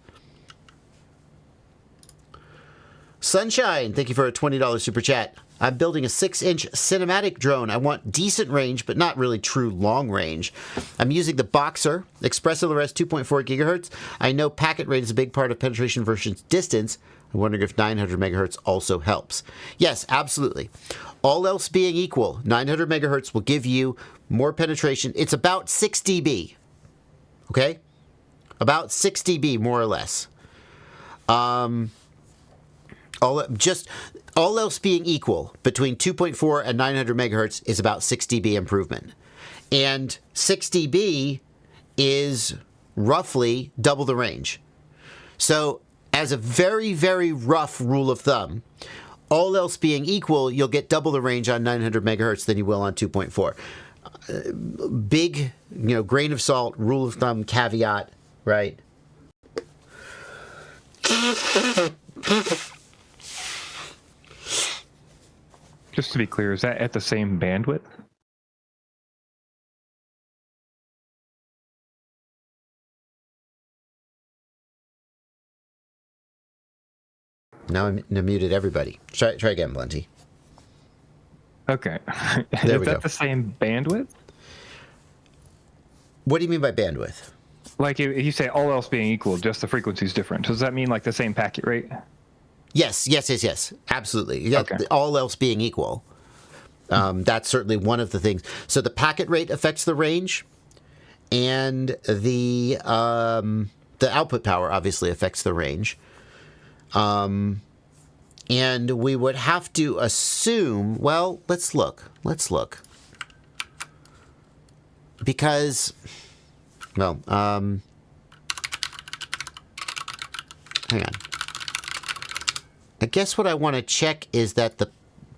Sunshine, thank you for a $20 super chat. I'm building a 6-inch cinematic drone. I want decent range, but not really true long range. I'm using the Boxer, Express LRS 2.4 gigahertz. I know packet rate is a big part of penetration versus distance. I'm wondering if 900 megahertz also helps. Yes, absolutely. All else being equal, 900 megahertz will give you more penetration. It's about 6 dB. Okay? About 6 dB, more or less. All else being equal, between 2.4 and 900 megahertz is about 6 dB improvement. And 6 dB is roughly double the range. So as a very, very rough rule of thumb, all else being equal, you'll get double the range on 900 megahertz than you will on 2.4. Big, grain of salt, rule of thumb, caveat, right? Just to be clear, is that at the same bandwidth? Now I muted everybody. Try again, Blunty. Okay. There is that the same bandwidth? What do you mean by bandwidth? Like if you say all else being equal, just the frequency is different. Does that mean like the same packet rate? Yes. Absolutely. Yeah, okay. All else being equal. That's certainly one of the things. So the packet rate affects the range, and the output power obviously affects the range. And we would have to assume, well, let's look. Because, well, hang on. I guess what I want to check is that the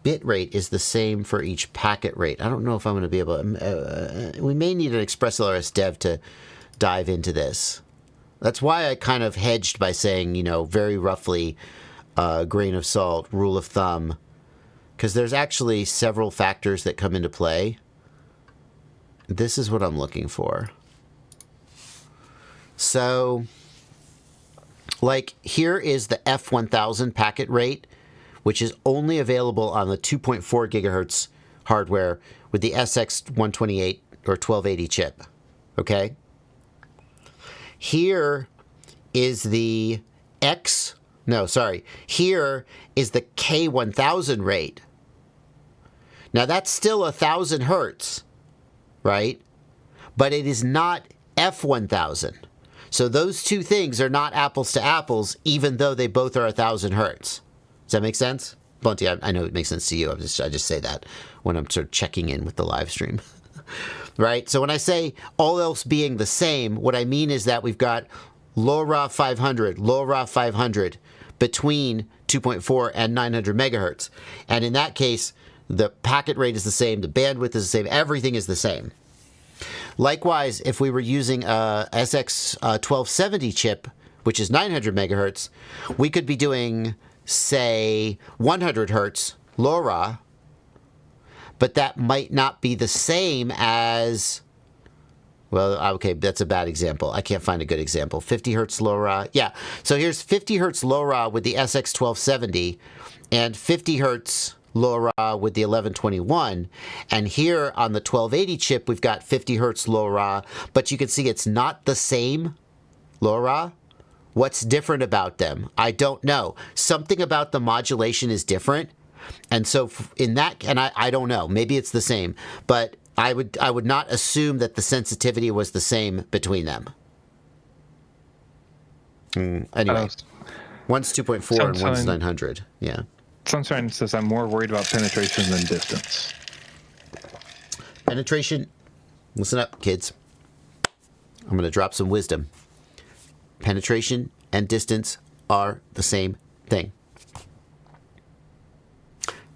bit rate is the same for each packet rate. I don't know if I'm going to be able to... we may need an Express LRS dev to dive into this. That's why I kind of hedged by saying, very roughly, grain of salt, rule of thumb. Because there's actually several factors that come into play. This is what I'm looking for. So... like, here is the F1000 packet rate, which is only available on the 2.4 gigahertz hardware with the SX128 or 1280 chip. Okay? Here is the here is the K1000 rate. Now that's still 1000 hertz, right? But it is not F1000. So those two things are not apples to apples, even though they both are 1000 hertz. Does that make sense? Bunty, I know it makes sense to you. I just say that when I'm sort of checking in with the live stream. Right? So when I say all else being the same, what I mean is that we've got LoRa 500, LoRa 500 between 2.4 and 900 megahertz. And in that case, the packet rate is the same, the bandwidth is the same, everything is the same. Likewise, if we were using a SX1270 chip, which is 900 megahertz, we could be doing, say, 100 hertz LoRa, but that might not be the same as, well, okay, that's a bad example. I can't find a good example. 50 hertz LoRa. Yeah, so here's 50 hertz LoRa with the SX1270 and 50 hertz LoRa with the 1121. And here on the 1280 chip, we've got 50 hertz LoRa, but you can see it's not the same LoRa. What's different about them? I don't know. Something about the modulation is different. And so in that, and I don't know, maybe it's the same, but I would not assume that the sensitivity was the same between them. Anyway, one's 2.4 and one's 900. Yeah. Sunshine says I'm more worried about penetration than distance. Penetration, listen up, kids. I'm going to drop some wisdom. Penetration and distance are the same thing.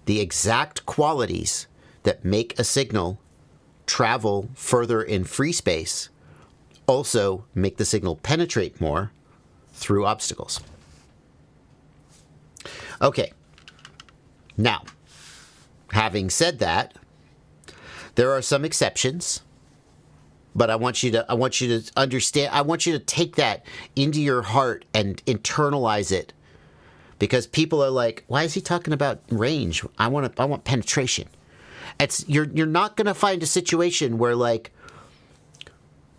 The exact qualities that make a signal travel further in free space also make the signal penetrate more through obstacles. Okay. Now, having said that, there are some exceptions, but I want you to understand, I want you to take that into your heart and internalize it, because people are like, why is he talking about range? I want penetration. You're not going to find a situation where like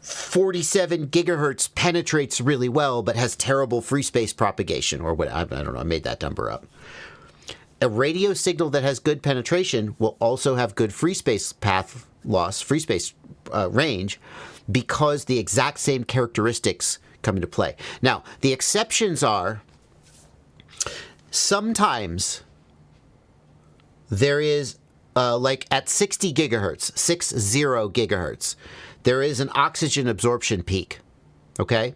47 gigahertz penetrates really well but has terrible free space propagation, or what, I don't know, I made that number up. A radio signal that has good penetration will also have good free space path loss, free space range, because the exact same characteristics come into play. Now, the exceptions are sometimes there is, like at 60 gigahertz, 60 gigahertz, there is an oxygen absorption peak, okay?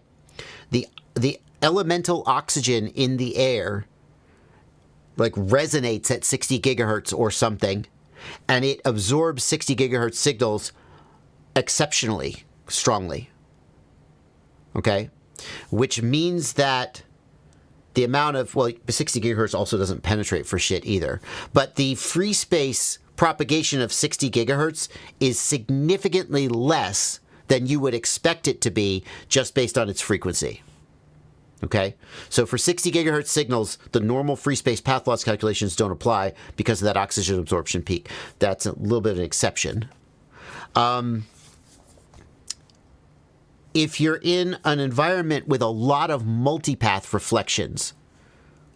The elemental oxygen in the air like resonates at 60 gigahertz or something, and it absorbs 60 gigahertz signals exceptionally strongly, okay? Which means that the amount of, well, 60 gigahertz also doesn't penetrate for shit either, but the free space propagation of 60 gigahertz is significantly less than you would expect it to be just based on its frequency. Okay? So for 60 gigahertz signals, the normal free space path loss calculations don't apply because of that oxygen absorption peak. That's a little bit of an exception. If you're in an environment with a lot of multipath reflections,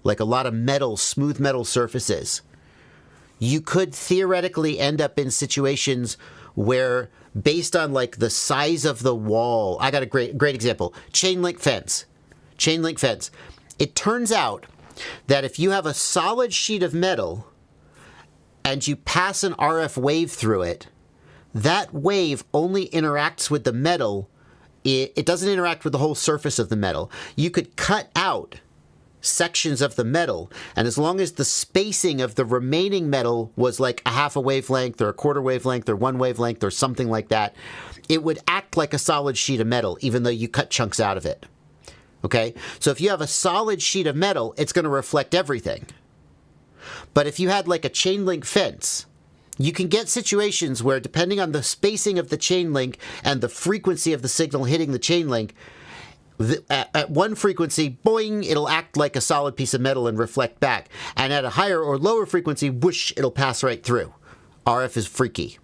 like a lot of metal, smooth metal surfaces, you could theoretically end up in situations where, based on like the size of the wall, I got a great example. Chain link fence. Chain link fence. It turns out that if you have a solid sheet of metal and you pass an RF wave through it, that wave only interacts with the metal. It doesn't interact with the whole surface of the metal. You could cut out sections of the metal, and as long as the spacing of the remaining metal was like a half a wavelength or a quarter wavelength or 1 wavelength or something like that, it would act like a solid sheet of metal even though you cut chunks out of it. Okay? So if you have a solid sheet of metal, it's going to reflect everything. But if you had like a chain link fence, you can get situations where, depending on the spacing of the chain link and the frequency of the signal hitting the chain link, at one frequency, boing, it'll act like a solid piece of metal and reflect back. And at a higher or lower frequency, whoosh, it'll pass right through. RF is freaky.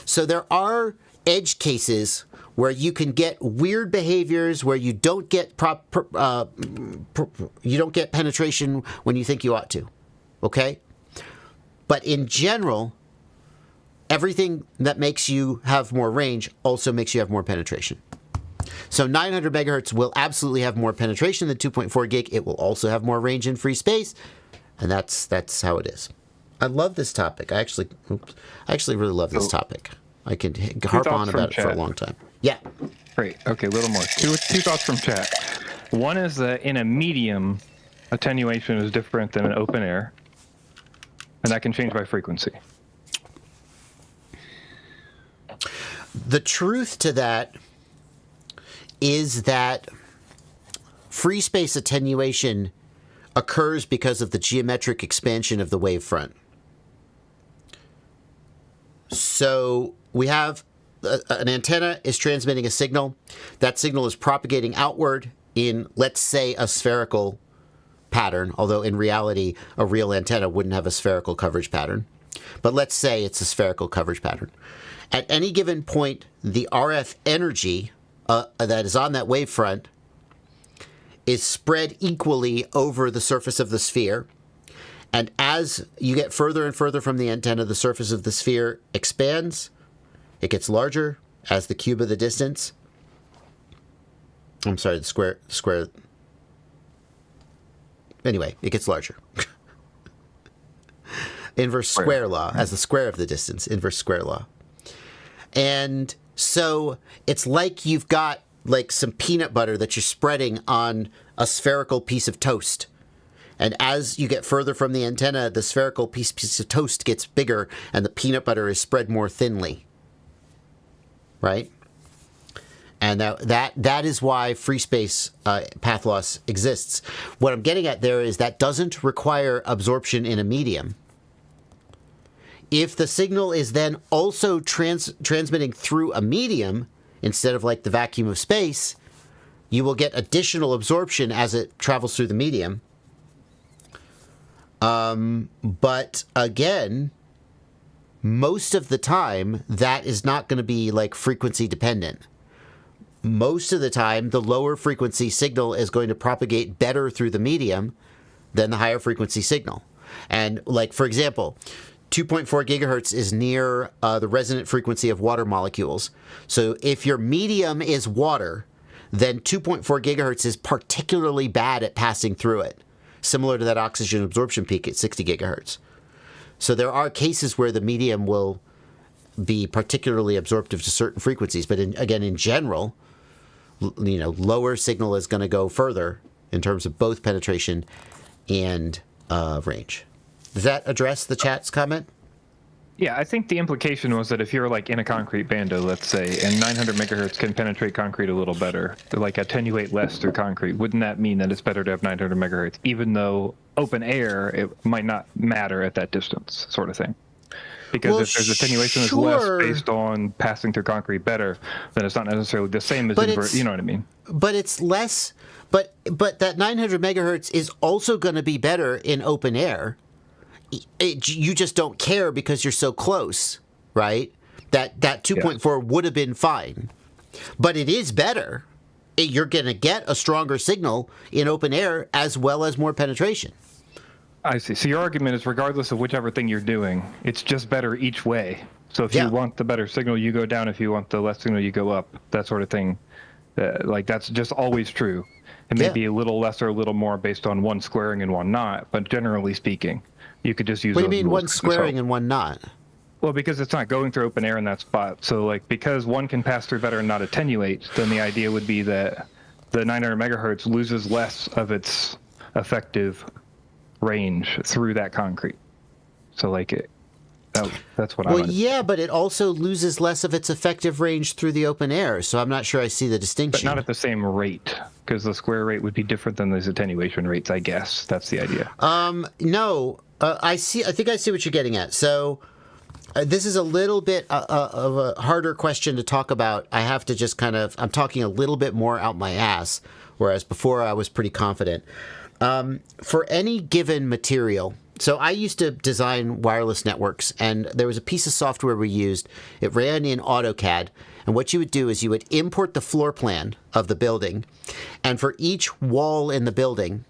So there are edge cases where you can get weird behaviors where you don't get you don't get penetration when you think you ought to. Okay? But in general, everything that makes you have more range also makes you have more penetration. So 900 megahertz will absolutely have more penetration than 2.4 gig. It will also have more range in free space, and that's how it is. I love this topic. I actually really love this topic. I can harp on about it for a long time. Yeah. Great. Okay, a little more. Two thoughts from chat. One is that in a medium, attenuation is different than an open air, and that can change by frequency. The truth to that is that free space attenuation occurs because of the geometric expansion of the wavefront. So we have an antenna is transmitting a signal. That signal is propagating outward in, let's say, a spherical pattern, although in reality, a real antenna wouldn't have a spherical coverage pattern. But let's say it's a spherical coverage pattern. At any given point, the RF energy that is on that wavefront is spread equally over the surface of the sphere. And as you get further and further from the antenna, the surface of the sphere expands. It gets larger as the cube of the distance. I'm sorry, the square. Anyway, it gets larger. Inverse square law, as the square of the distance, inverse square law. And so it's like you've got like some peanut butter that you're spreading on a spherical piece of toast. And as you get further from the antenna, the spherical piece of toast gets bigger and the peanut butter is spread more thinly. Right? And that is why free space path loss exists. What I'm getting at there is that doesn't require absorption in a medium. If the signal is then also transmitting through a medium, instead of like the vacuum of space, you will get additional absorption as it travels through the medium. But again, most of the time, that is not going to be like frequency dependent. Most of the time, the lower frequency signal is going to propagate better through the medium than the higher frequency signal. And like, for example, 2.4 gigahertz is near the resonant frequency of water molecules. So if your medium is water, then 2.4 gigahertz is particularly bad at passing through it, similar to that oxygen absorption peak at 60 gigahertz. So there are cases where the medium will be particularly absorptive to certain frequencies, but in general, lower signal is going to go further in terms of both penetration and range. Does that address the chat's comment? Yeah, I think the implication was that if you're like in a concrete bando, let's say, and 900 megahertz can penetrate concrete a little better, to like attenuate less through concrete, wouldn't that mean that it's better to have 900 megahertz, even though open air, it might not matter at that distance, sort of thing? Because if there's attenuation that's less based on passing through concrete better, then it's not necessarily the same as invert. You know what I mean? But it's less. But that 900 megahertz is also going to be better in open air. You just don't care because you're so close, right? That 2.4 would have been fine, but it is better. You're going to get a stronger signal in open air as well as more penetration. I see. So your argument is regardless of whichever thing you're doing, it's just better each way. So if you want the better signal, you go down. If you want the less signal, you go up. That sort of thing. Like that's just always true. It may be a little less or a little more based on one squaring and one not, but generally speaking, you could just use. What do you mean one squaring and one not? Well, because it's not going through open air in that spot. So like because one can pass through better and not attenuate, then the idea would be that the 900 megahertz loses less of its effective range through that concrete. So like that's what I Well, yeah, but it also loses less of its effective range through the open air. So I'm not sure I see the distinction. But not at the same rate, because the square rate would be different than those attenuation rates, I guess. That's the idea. No, I think I see what you're getting at. So this is a little bit of a harder question to talk about. I have to just I'm talking a little bit more out my ass, whereas before I was pretty confident. For any given material, so I used to design wireless networks, and there was a piece of software we used. It ran in AutoCAD, And what you would do is you would import the floor plan of the building, and for each wall in the building,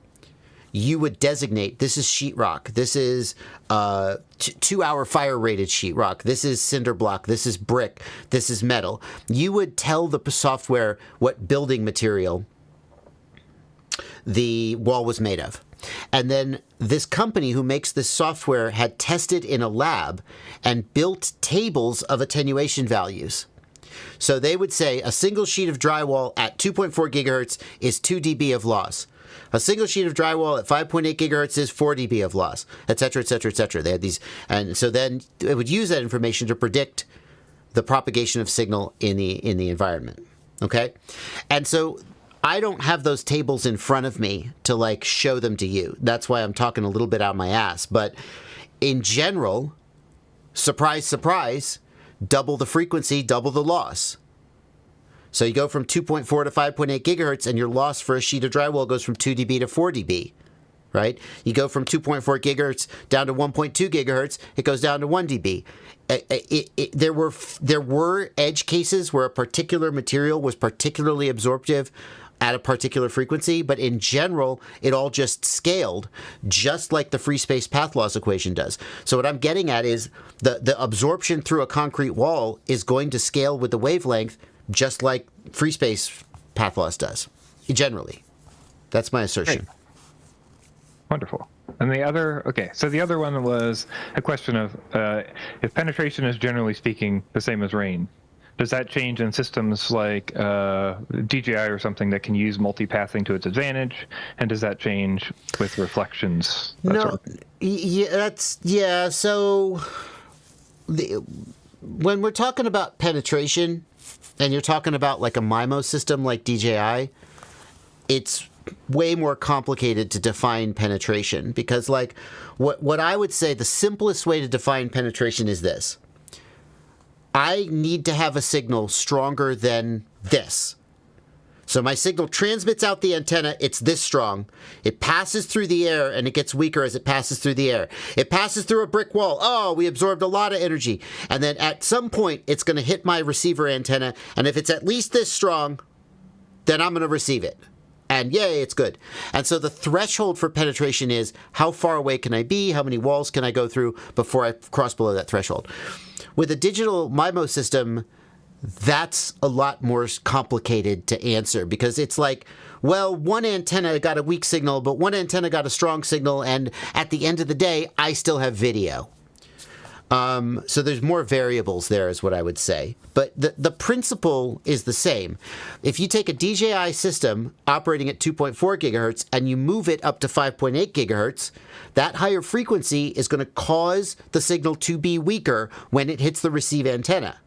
you would designate, this is sheetrock, this is 2-hour fire rated sheetrock, this is cinder block, this is brick, this is metal. You would tell the software what building material the wall was made of. And then this company who makes this software had tested in a lab and built tables of attenuation values. So they would say a single sheet of drywall at 2.4 gigahertz is 2 dB of loss. A single sheet of drywall at 5.8 gigahertz is 4 dB of loss, et cetera, et cetera, et cetera. They had these, and so then it would use that information to predict the propagation of signal in the environment. Okay, and so I don't have those tables in front of me to like show them to you. That's why I'm talking a little bit out my ass. But in general, surprise, surprise, double the frequency, double the loss. So you go from 2.4 to 5.8 gigahertz, and your loss for a sheet of drywall goes from 2 dB to 4 dB, right? You go from 2.4 gigahertz down to 1.2 gigahertz, it goes down to 1 dB. There were edge cases where a particular material was particularly absorptive at a particular frequency, but in general, it all just scaled, just like the free space path laws equation does. So what I'm getting at is the absorption through a concrete wall is going to scale with the wavelength, just like free space path laws does, generally. That's my assertion. Great. Wonderful. And the other, okay, so the other one was a question of if penetration is generally speaking the same as rain, does that change in systems like DJI or something that can use multipathing to its advantage? And does that change with reflections? No, yeah, so when we're talking about penetration, and you're talking about like a MIMO system like DJI, it's way more complicated to define penetration, because like what I would say the simplest way to define penetration is this. I need to have a signal stronger than this. So my signal transmits out the antenna, it's this strong. It passes through the air and it gets weaker as it passes through the air. It passes through a brick wall. Oh, we absorbed a lot of energy. And then at some point, it's going to hit my receiver antenna. And if it's at least this strong, then I'm going to receive it. And yay, it's good. And so the threshold for penetration is how far away can I be? How many walls can I go through before I cross below that threshold? With a digital MIMO system, that's a lot more complicated to answer, because it's like, well, one antenna got a weak signal, but one antenna got a strong signal, and at the end of the day, I still have video. So there's more variables there is what I would say. But the principle is the same. If you take a DJI system operating at 2.4 gigahertz and you move it up to 5.8 gigahertz, that higher frequency is going to cause the signal to be weaker when it hits the receive antenna.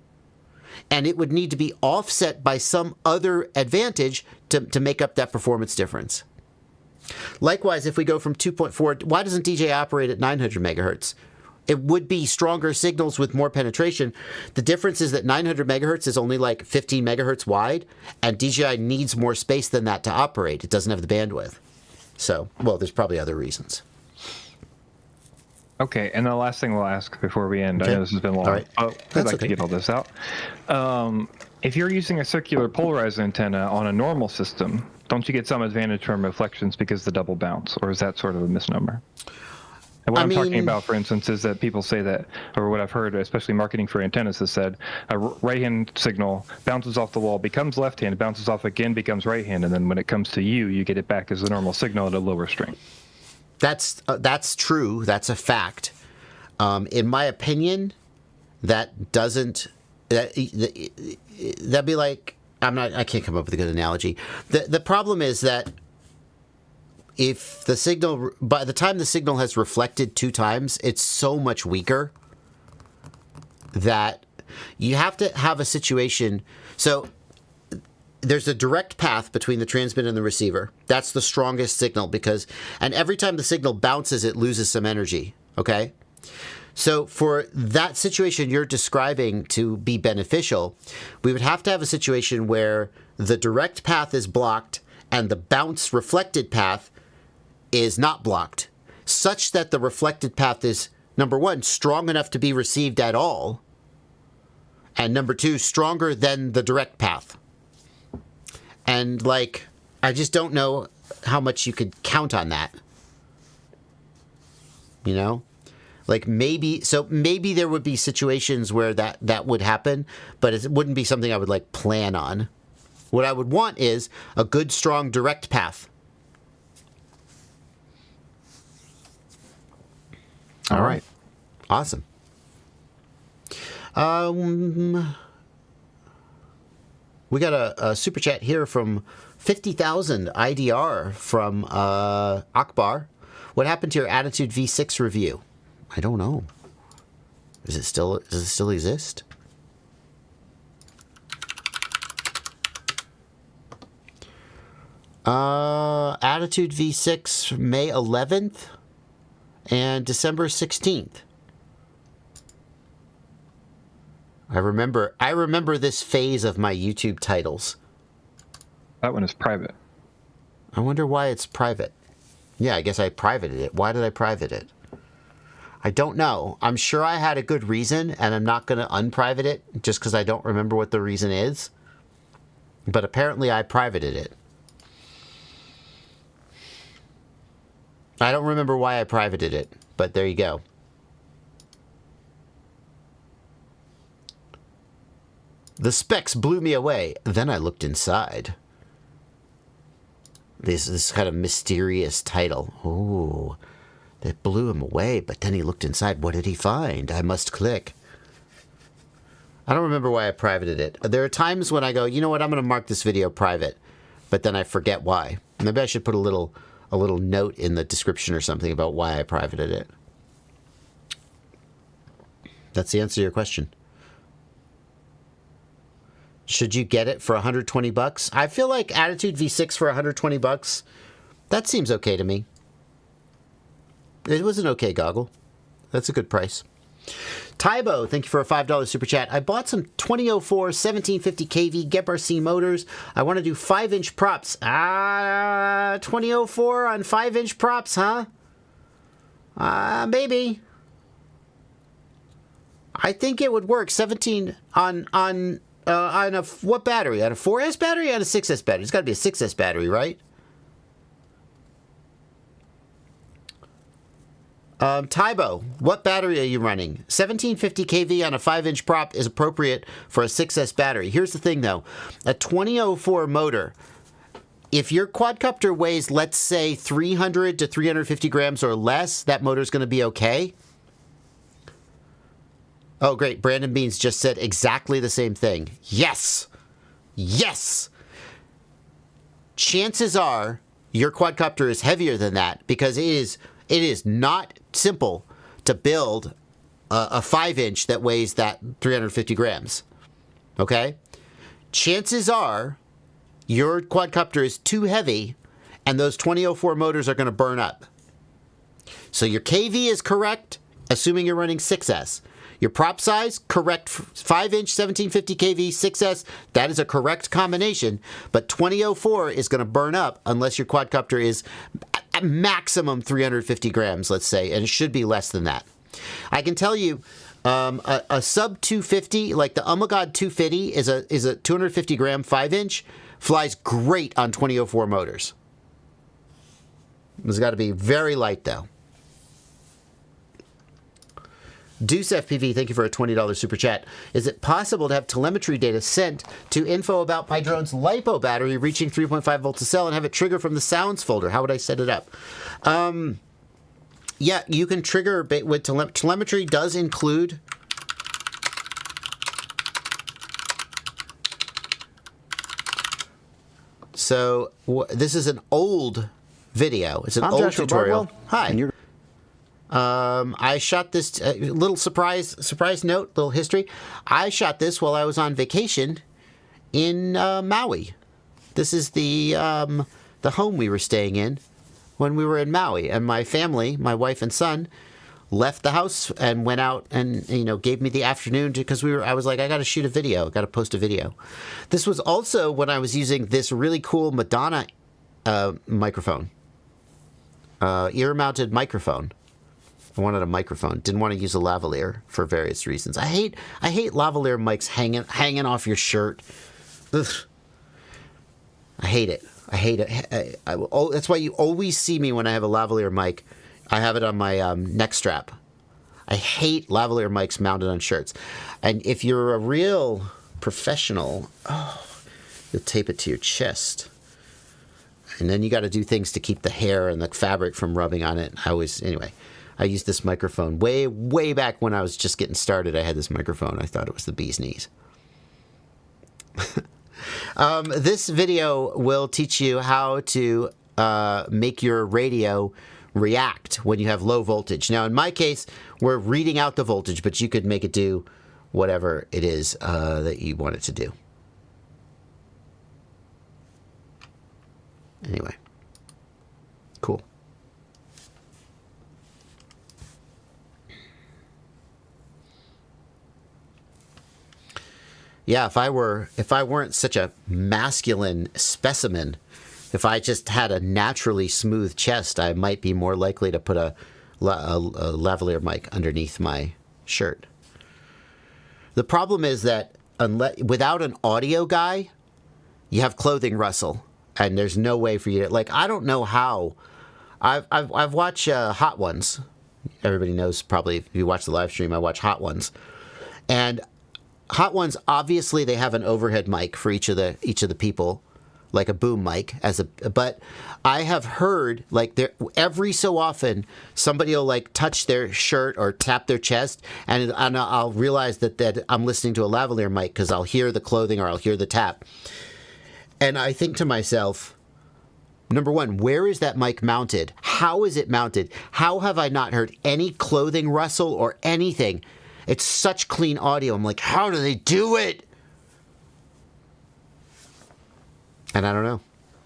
And it would need to be offset by some other advantage to make up that performance difference. Likewise, if we go from 2.4, why doesn't DJI operate at 900 megahertz? It would be stronger signals with more penetration. The difference is that 900 megahertz is only like 15 megahertz wide, and DJI needs more space than that to operate. It doesn't have the bandwidth. So, well, there's probably other reasons. Okay, and the last thing we'll ask before we end, okay. I know this has been long. All right. I'd like to get all this out. If you're using a circular polarized antenna on a normal system, don't you get some advantage from reflections because of the double bounce, or is that sort of a misnomer? And what I'm talking about, for instance, is that people say that, or what I've heard, especially marketing for antennas, has said a right-hand signal bounces off the wall, becomes left-hand, bounces off again, becomes right-hand, and then when it comes to you, you get it back as a normal signal at a lower strength. That's true. That's a fact. In my opinion, that doesn't. That'd be like I can't come up with a good analogy. The problem is that if the signal, by the time the signal has reflected 2 times, it's so much weaker that you have to have a situation. So there's a direct path between the transmitter and the receiver. That's the strongest signal and every time the signal bounces, it loses some energy. Okay. So for that situation you're describing to be beneficial, we would have to have a situation where the direct path is blocked and the bounce reflected path is not blocked, such that the reflected path is, number one, strong enough to be received at all, And number 2, stronger than the direct path. And, like, I just don't know how much you could count on that. You know? Like, maybe there would be situations where that would happen, but it wouldn't be something I would, like, plan on. What I would want is a good, strong, direct path. All right. Awesome. We got a super chat here from 50,000 IDR from Akbar. What happened to your Attitude V6 review? I don't know. Does it still exist? Attitude V6 May 11th and December 16th. I remember this phase of my YouTube titles. That one is private. I wonder why it's private. Yeah, I guess I privated it. Why did I private it? I don't know. I'm sure I had a good reason, and I'm not going to unprivate it just because I don't remember what the reason is. But apparently I privated it. I don't remember why I privated it, but there you go. The specs blew me away. Then I looked inside. This kind of mysterious title. Oh, that blew him away, but then he looked inside. What did he find? I must click. I don't remember why I privated it. There are times when I go, you know what, I'm going to mark this video private, but then I forget why. Maybe I should put a little note in the description or something about why I privated it. That's the answer to your question. Should you get it for 120 bucks? I feel like Attitude V6 for 120 bucks, that seems okay to me. It was an okay goggle. That's a good price. Tybo, thank you for a $5 super chat. I bought some 2004 1750 kV GEP-RC motors. I want to do 5-inch props. 2004 on 5-inch props, huh? Maybe. I think it would work. 17 on a what battery? On a 4S battery or on a 6S battery? It's got to be a 6S battery, right? Tybo, what battery are you running? 1750 kV on a 5-inch prop is appropriate for a 6S battery. Here's the thing, though. A 2004 motor, if your quadcopter weighs, let's say, 300 to 350 grams or less, that motor's going to be okay. Oh, great. Brandon Beans just said exactly the same thing. Yes! Yes! Chances are your quadcopter is heavier than that because it is not simple to build a 5-inch that weighs that 350 grams. Okay? Chances are your quadcopter is too heavy and those 2004 motors are going to burn up. So your KV is correct, assuming you're running 6S. Your prop size, correct, 5-inch 1750 kV 6S, that is a correct combination, but 2004 is going to burn up unless your quadcopter is at maximum 350 grams, let's say, and it should be less than that. I can tell you, a sub 250, like the Umagod 250 is a 250 gram 5-inch, flies great on 2004 motors. It's got to be very light, though. Deuce FPV, thank you for a $20 super chat. Is it possible to have telemetry data sent to info about my drone's Lipo battery reaching 3.5 volts a cell and have it trigger from the sounds folder? How would I set it up? Yeah, you can trigger with telemetry does include so this is an old video. It's an old tutorial. Bardwell. Hi. And I shot this little surprise note, little history. I shot this while I was on vacation in Maui. This is the home we were staying in when we were in Maui, and my family, my wife and son, left the house and went out and gave me the afternoon because I was like, I got to shoot a video, got to post a video. This was also when I was using this really cool Madonna microphone, ear-mounted microphone. I wanted a microphone. Didn't want to use a lavalier for various reasons. I hate lavalier mics hanging off your shirt. Ugh. I hate it. I hate it. That's why you always see me when I have a lavalier mic. I have it on my neck strap. I hate lavalier mics mounted on shirts. And if you're a real professional, you'll tape it to your chest. And then you got to do things to keep the hair and the fabric from rubbing on it. Anyway, I used this microphone way back when I was just getting started. I had this microphone. I thought it was the bee's knees. This video will teach you how to make your radio react when you have low voltage. Now, in my case, we're reading out the voltage, but you could make it do whatever it is that you want it to do. Anyway, cool. Yeah, if I weren't such a masculine specimen, if I just had a naturally smooth chest, I might be more likely to put a lavalier mic underneath my shirt. The problem is that without an audio guy, you have clothing rustle, and there's no way for you to, I don't know how. I've watched Hot Ones. Everybody knows probably if you watch the live stream, I watch Hot Ones, and Hot Ones, obviously they have an overhead mic for each of the people, like a boom mic but I have heard every so often somebody will touch their shirt or tap their chest, and I'll realize that I'm listening to a lavalier mic because I'll hear the clothing or I'll hear the tap. And I think to myself, number one, where is that mic mounted? How is it mounted? How have I not heard any clothing rustle or anything? It's such clean audio. I'm like, how do they do it? And I don't know.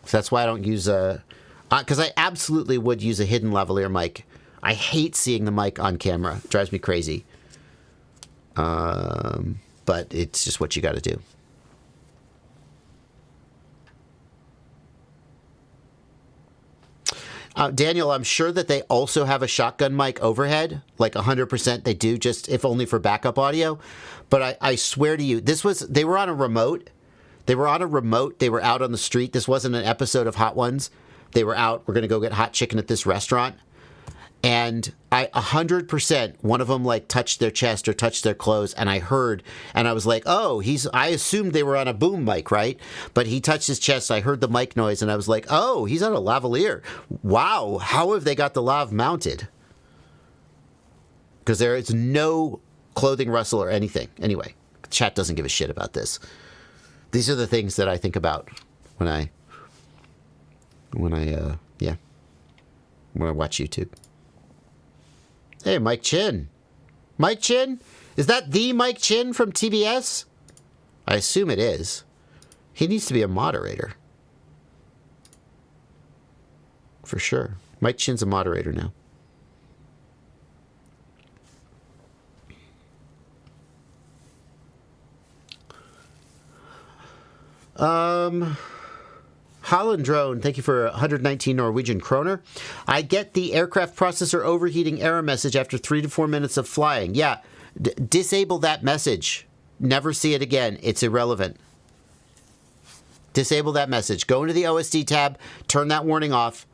So that's why I don't use because I absolutely would use a hidden lavalier mic. I hate seeing the mic on camera. It drives me crazy. But it's just what you got to do. Daniel, I'm sure that they also have a shotgun mic overhead, 100% they do, just if only for backup audio. But I swear to you, they were on a remote. They were on a remote. They were out on the street. This wasn't an episode of Hot Ones. They were out. We're going to go get hot chicken at this restaurant. And 100%, one of them touched their chest or touched their clothes, and I heard, and I was like, oh, I assumed they were on a boom mic, right? But he touched his chest, I heard the mic noise, and I was like, oh, he's on a lavalier. Wow, how have they got the lav mounted? Because there is no clothing rustle or anything. Anyway, chat doesn't give a shit about this. These are the things that I think about when I watch YouTube. Hey, Mike Chin. Mike Chin? Is that the Mike Chin from TBS? I assume it is. He needs to be a moderator. For sure. Mike Chin's a moderator now. Holland Drone, thank you for 119 Norwegian kroner. I get the aircraft processor overheating error message after 3 to 4 minutes of flying. Yeah, disable that message. Never see it again. It's irrelevant. Disable that message. Go into the OSD tab, turn that warning off.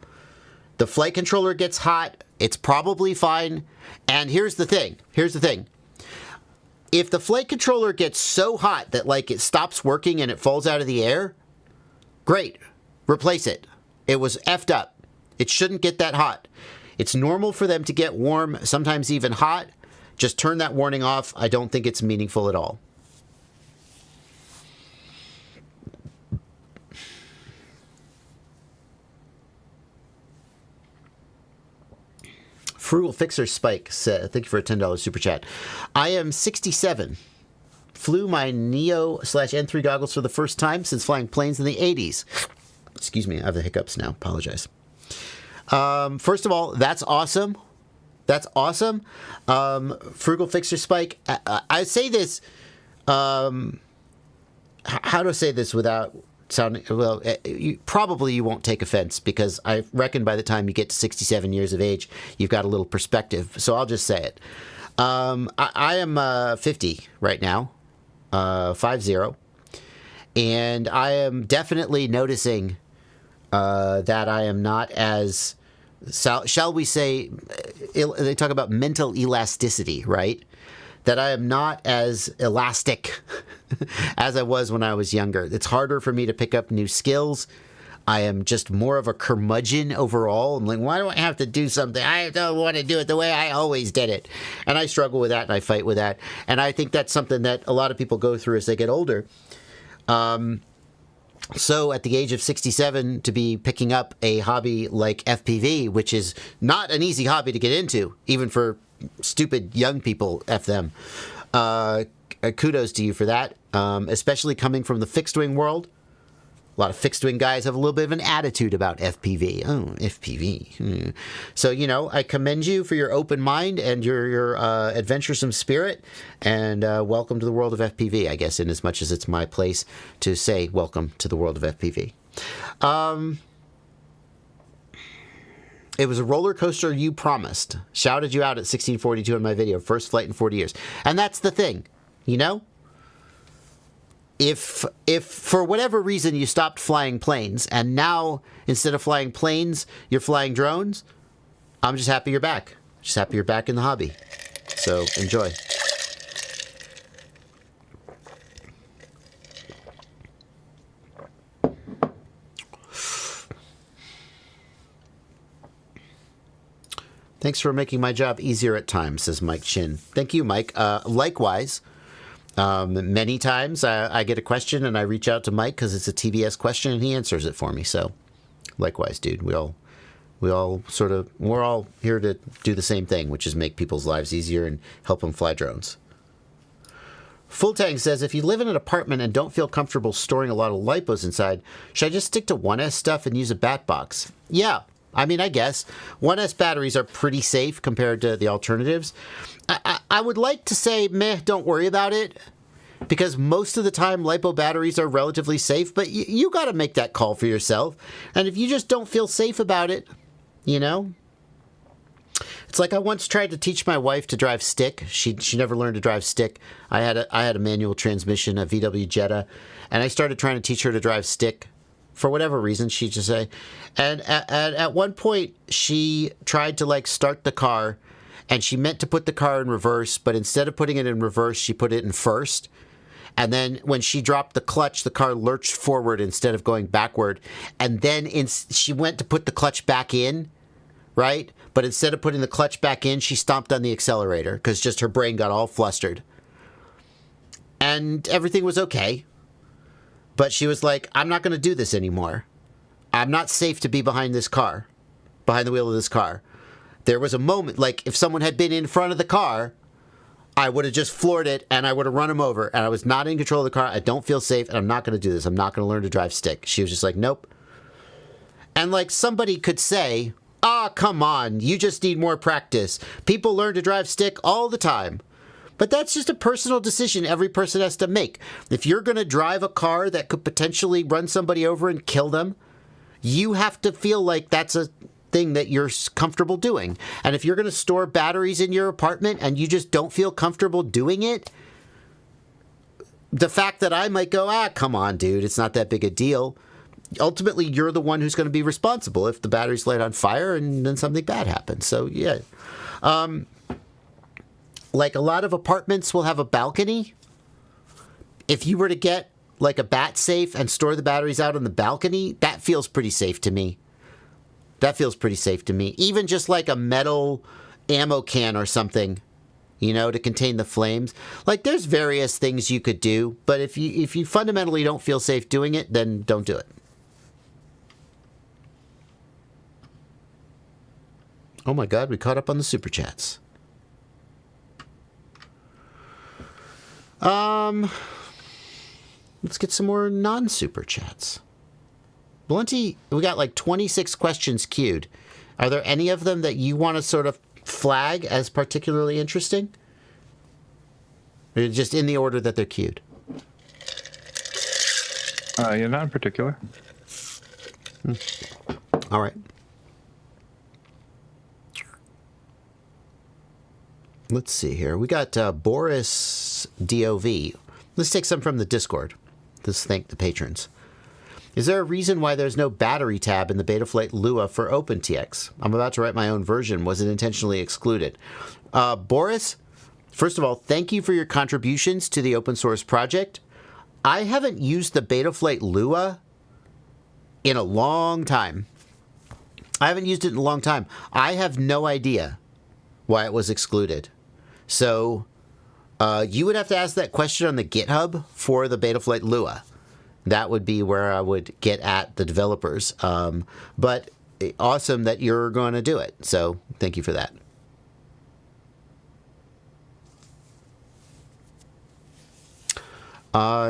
The flight controller gets hot. It's probably fine. And here's the thing. If the flight controller gets so hot that it stops working and it falls out of the air, great. Replace it. It was effed up. It shouldn't get that hot. It's normal for them to get warm, sometimes even hot. Just turn that warning off. I don't think it's meaningful at all. Frugal Fixer Spike said, thank you for a $10 super chat. I am 67. Flew my Neo/N3 goggles for the first time since flying planes in the 80s. Excuse me, I have the hiccups now. Apologize. First of all, that's awesome. That's awesome. Frugal Fixer Spike. I say this. How to say this without Well, probably you won't take offense, because I reckon by the time you get to 67 years of age, you've got a little perspective. So I'll just say it. I am 50 right now, 50, and I am definitely noticing that I am not as, shall we say, they talk about mental elasticity, right? That I am not as elastic as I was when I was younger. It's harder for me to pick up new skills. I am just more of a curmudgeon overall. I'm like, why do I have to do something? I don't want to do it the way I always did it. And I struggle with that, and I fight with that. And I think that's something that a lot of people go through as they get older. So at the age of 67, to be picking up a hobby like FPV, which is not an easy hobby to get into, even for stupid young people, F them. Kudos to you for that, especially coming from the fixed wing world. A lot of fixed wing guys have a little bit of an attitude about FPV. Oh, FPV. So, you know, I commend you for your open mind and your adventuresome spirit, and welcome to the world of FPV, I guess, in as much as it's my place to say welcome to the world of FPV. It was a roller coaster you promised. Shouted you out at 1642 in my video. First flight in 40 years. And that's the thing, you know? If for whatever reason you stopped flying planes, and now instead of flying planes, you're flying drones, I'm just happy you're back. Just happy you're back in the hobby. So enjoy. Thanks for making my job easier at times, says Mike Chin. Thank you, Mike. Likewise. Many times I get a question and I reach out to Mike because it's a TBS question and he answers it for me. So likewise, dude, we're all here to do the same thing, which is make people's lives easier and help them fly drones. Full Tang says, if you live in an apartment and don't feel comfortable storing a lot of lipos inside, should I just stick to 1S stuff and use a bat box? Yeah. I mean, I guess 1S batteries are pretty safe compared to the alternatives. I would like to say, meh, don't worry about it, because most of the time LiPo batteries are relatively safe, but you got to make that call for yourself. And if you just don't feel safe about it, you know, it's like I once tried to teach my wife to drive stick. She never learned to drive stick. I had a manual transmission, a VW Jetta, and I started trying to teach her to drive stick. For whatever reason, she just say, and at one point she tried to like start the car, and she meant to put the car in reverse, but instead of putting it in reverse, she put it in first. And then when she dropped the clutch, the car lurched forward instead of going backward. And then she went to put the clutch back in, right? But instead of putting the clutch back in, she stomped on the accelerator because just her brain got all flustered. And everything was okay. But she was like, I'm not going to do this anymore. I'm not safe to be behind this car, behind the wheel of this car. There was a moment, like if someone had been in front of the car, I would have just floored it and I would have run him over. And I was not in control of the car. I don't feel safe and I'm not going to do this. I'm not going to learn to drive stick. She was just like, nope. And like somebody could say, come on, you just need more practice. People learn to drive stick all the time. But that's just a personal decision every person has to make. If you're going to drive a car that could potentially run somebody over and kill them, you have to feel like that's a thing that you're comfortable doing. And if you're going to store batteries in your apartment and you just don't feel comfortable doing it, the fact that I might go, come on, dude, it's not that big a deal. Ultimately, you're the one who's going to be responsible if the batteries light on fire and then something bad happens. So, yeah. Like a lot of apartments will have a balcony. If you were to get like a bat safe and store the batteries out on the balcony, that feels pretty safe to me. That feels pretty safe to me. Even just like a metal ammo can or something, you know, to contain the flames. Like there's various things you could do, but if you fundamentally don't feel safe doing it, then don't do it. Oh my God, we caught up on the super chats. Let's get some more non-super chats. Blunty, we got like 26 questions queued. Are there any of them that you want to sort of flag as particularly interesting? Or just in the order that they're queued? Yeah, not in particular. All right. Let's see here. We got Boris DOV. Let's take some from the Discord. Let's thank the patrons. Is there a reason why there's no battery tab in the Betaflight Lua for OpenTX? I'm about to write my own version. Was it intentionally excluded? Boris, first of all, thank you for your contributions to the open source project. I haven't used the Betaflight Lua in a long time. I haven't used it in a long time. I have no idea why it was excluded. So you would have to ask that question on the GitHub for the Betaflight Lua. That would be where I would get at the developers. But awesome that you're going to do it. So thank you for that.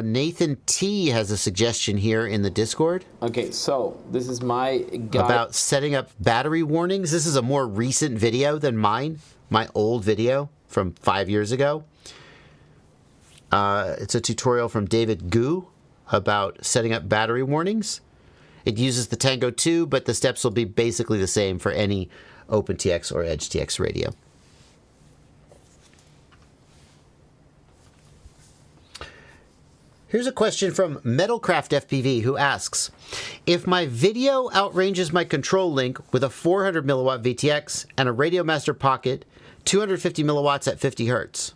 Nathan T has a suggestion here in the Discord. Okay, so this is my guide. About setting up battery warnings. This is a more recent video than mine. My old video from 5 years ago. It's a tutorial from David Gu about setting up battery warnings. It uses the Tango 2, but the steps will be basically the same for any OpenTX or EdgeTX radio. Here's a question from Metalcraft FPV who asks, if my video outranges my control link with a 400 milliwatt VTX and a Radio Master Pocket 250 milliwatts at 50 hertz,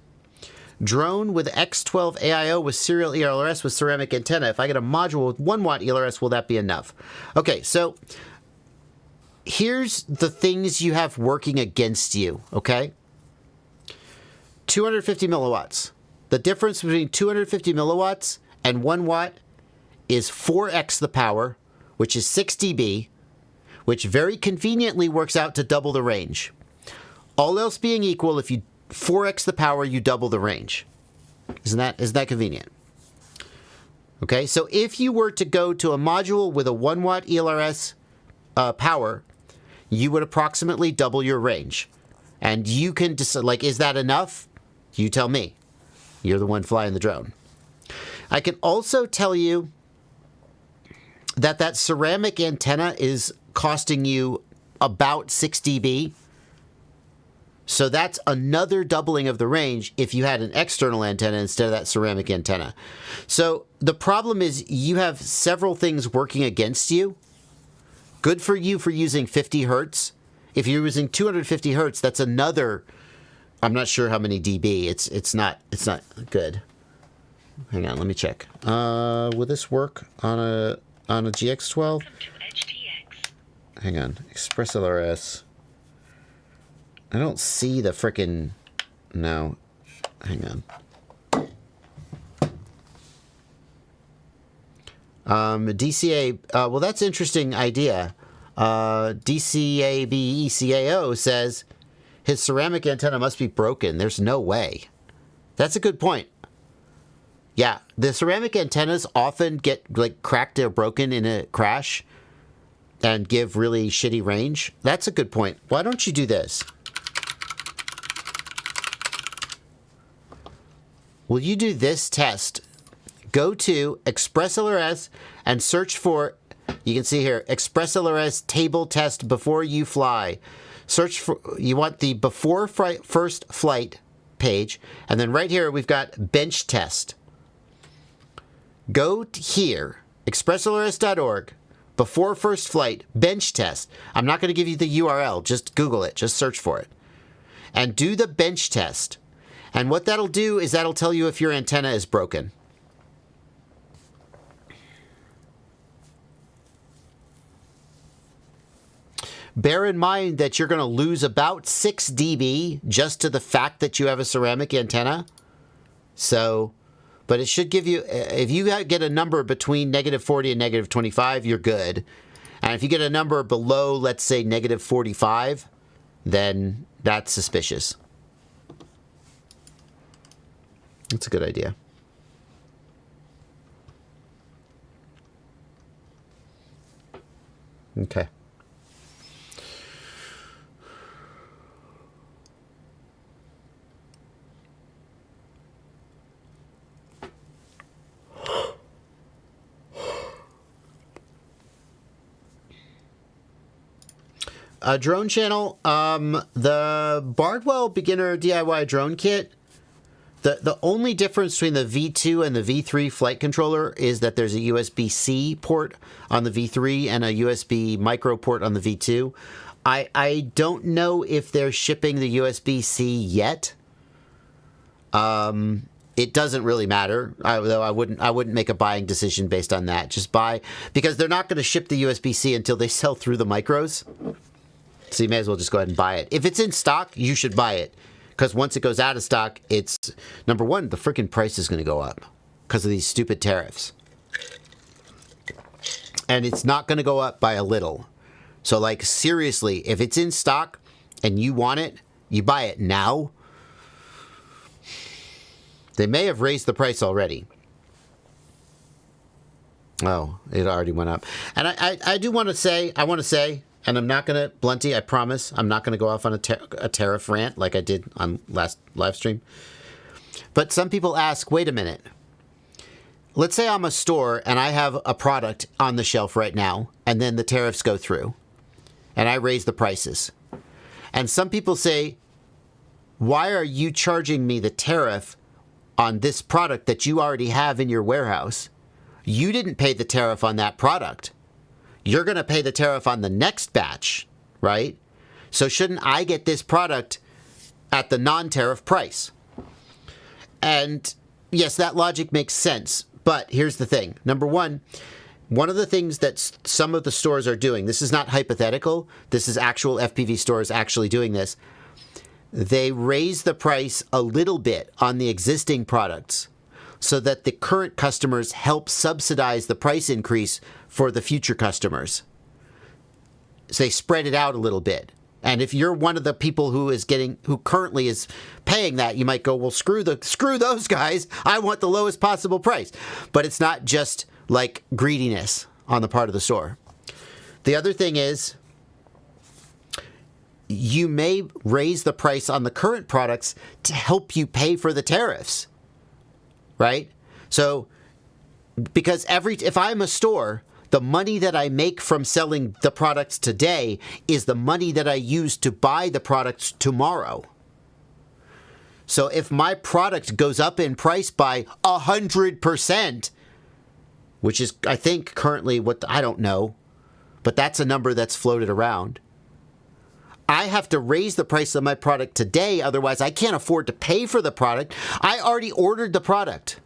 drone with X12 AIO with serial ELRS with ceramic antenna, if I get a module with 1 watt ELRS, will that be enough? Okay, so here's the things you have working against you, okay? 250 milliwatts. The difference between 250 milliwatts and 1 watt is 4x the power, which is 6 dB, which very conveniently works out to double the range. All else being equal, if you 4x the power, you double the range. Isn't that convenient? Okay, so if you were to go to a module with a 1 watt ELRS power, you would approximately double your range. And you can decide, like, is that enough? You tell me. You're the one flying the drone. I can also tell you that ceramic antenna is costing you about 6 dB. So that's another doubling of the range if you had an external antenna instead of that ceramic antenna. So the problem is you have several things working against you. Good for you for using 50 hertz. If you're using 250 hertz, that's another, I'm not sure how many dB. It's not good. Hang on, let me check. Will this work on a GX12? Hang on, Express LRS. I don't see the frickin'... No. Hang on. DCA... well, that's an interesting idea. DCABECAO says his ceramic antenna must be broken. There's no way. That's a good point. Yeah, the ceramic antennas often get like cracked or broken in a crash and give really shitty range. That's a good point. Why don't you do this? Will you do this test? Go to Express LRS and search for, you can see here, Express LRS table test before you fly. Search for, you want the before first flight page, and then right here we've got bench test. Go here, expresslrs.org, before first flight, bench test. I'm not going to give you the URL, just Google it, just search for it. And do the bench test. And what that'll do is that'll tell you if your antenna is broken. Bear in mind that you're going to lose about 6 dB just to the fact that you have a ceramic antenna. So, but it should give you, if you get a number between -40 and -25, you're good. And if you get a number below, let's say -45, then that's suspicious. That's a good idea. Okay. Drone channel. The Bardwell beginner DIY drone kit. The only difference between the V2 and the V3 flight controller is that there's a USB-C port on the V3 and a USB micro port on the V2. I don't know if they're shipping the USB-C yet. It doesn't really matter. Though I wouldn't make a buying decision based on that. Just buy, because they're not going to ship the USB-C until they sell through the micros. So you may as well just go ahead and buy it. If it's in stock, you should buy it. Because once it goes out of stock, it's, number one, the freaking price is going to go up because of these stupid tariffs. And it's not going to go up by a little. So, like, seriously, if it's in stock and you want it, you buy it now. They may have raised the price already. Oh, it already went up. And I do want to say, and I'm not going to, Blunty, I promise, I'm not going to go off on a tariff rant like I did on last live stream. But some people ask, wait a minute. Let's say I'm a store and I have a product on the shelf right now, and then the tariffs go through, and I raise the prices. And some people say, why are you charging me the tariff on this product that you already have in your warehouse? You didn't pay the tariff on that product. You're going to pay the tariff on the next batch, right? So shouldn't I get this product at the non-tariff price? And yes, that logic makes sense. But here's the thing. Number one of the things that some of the stores are doing, this is not hypothetical, this is actual FPV stores actually doing this. They raise the price a little bit on the existing products so that the current customers help subsidize the price increase for the future customers. So they spread it out a little bit. And if you're one of the people who currently is paying that, you might go, well, screw those guys. I want the lowest possible price. But it's not just like greediness on the part of the store. The other thing is, you may raise the price on the current products to help you pay for the tariffs, right? So, because if I'm a store, the money that I make from selling the products today is the money that I use to buy the products tomorrow. So if my product goes up in price by 100%, which is, I think, currently I don't know, but that's a number that's floated around. I have to raise the price of my product today, otherwise I can't afford to pay for the product. I already ordered the product.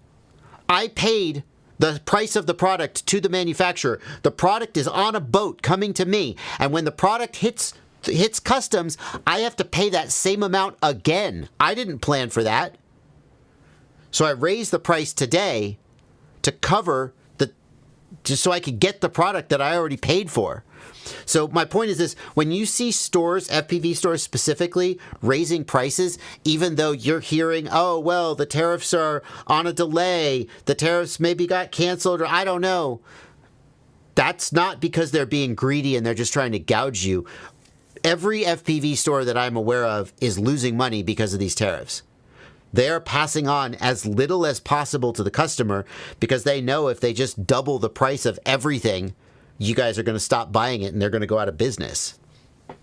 I paid the price of the product to the manufacturer. The product is on a boat coming to me, and when the product hits customs, I have to pay that same amount again. I didn't plan for that. So I raised the price today to cover just so I could get the product that I already paid for. So my point is this: when you see stores, FPV stores specifically, raising prices, even though you're hearing, oh, well, the tariffs are on a delay, the tariffs maybe got canceled, or I don't know. That's not because they're being greedy and they're just trying to gouge you. Every FPV store that I'm aware of is losing money because of these tariffs. They're passing on as little as possible to the customer because they know if they just double the price of everything, you guys are going to stop buying it and they're going to go out of business.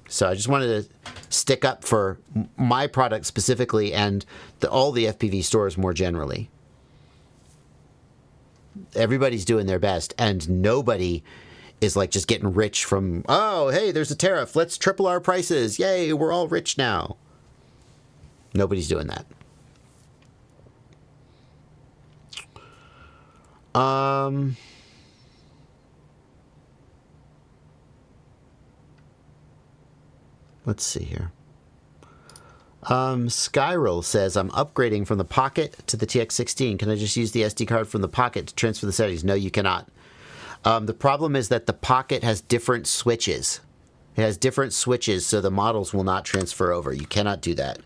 So I just wanted to stick up for my product specifically and all the FPV stores more generally. Everybody's doing their best, and nobody is like just getting rich from, oh, hey, there's a tariff, let's triple our prices. Yay, we're all rich now. Nobody's doing that. Let's see here. Skyroll says, I'm upgrading from the Pocket to the TX16. Can I just use the SD card from the Pocket to transfer the settings? No, you cannot. The problem is that the Pocket has different switches. It has different switches, so the models will not transfer over. You cannot do that.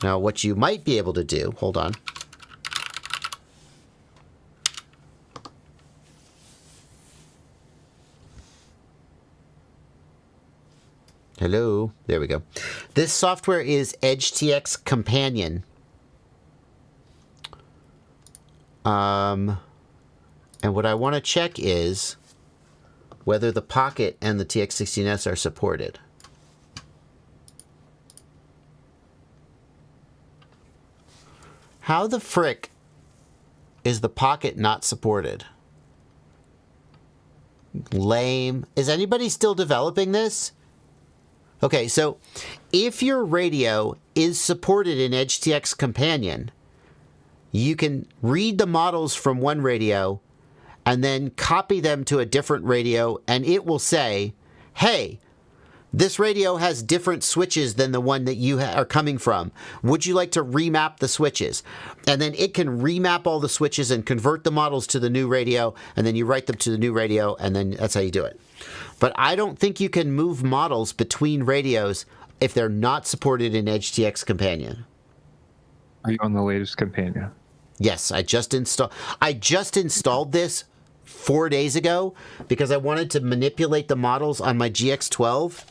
Now, what you might be able to do, hold on. Hello. There we go. This software is EdgeTX Companion. And what I want to check is, whether the Pocket and the TX16S are supported. How the frick is the Pocket not supported? Lame. Is anybody still developing this? Okay, so if your radio is supported in EdgeTX Companion, you can read the models from one radio and then copy them to a different radio, and it will say, hey, this radio has different switches than the one that you are coming from. Would you like to remap the switches? And then it can remap all the switches and convert the models to the new radio, and then you write them to the new radio, and then that's how you do it. But I don't think you can move models between radios if they're not supported in EdgeTX Companion. Are you on the latest Companion? Yes, I just installed this 4 days ago because I wanted to manipulate the models on my GX12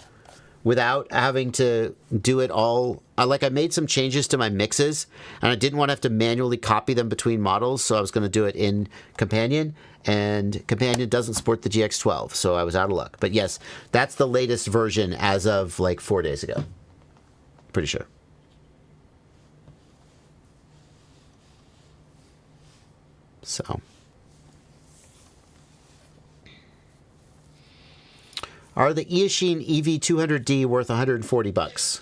without having to do it all. I made some changes to my mixes, and I didn't want to have to manually copy them between models, so I was going to do it in Companion, and Companion doesn't support the GX12, so I was out of luck. But yes, that's the latest version as of like 4 days ago. Pretty sure. So. Are the Eachine EV200D worth $140?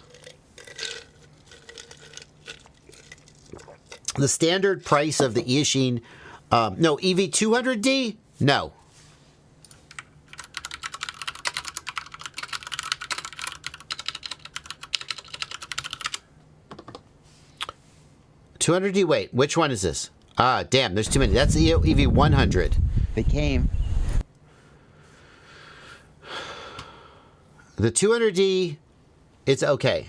The standard price of the Eachine, no, EV200D? No. $200D, wait, which one is this? Ah, damn, there's too many. That's the EV100. They came. The 200D, it's okay.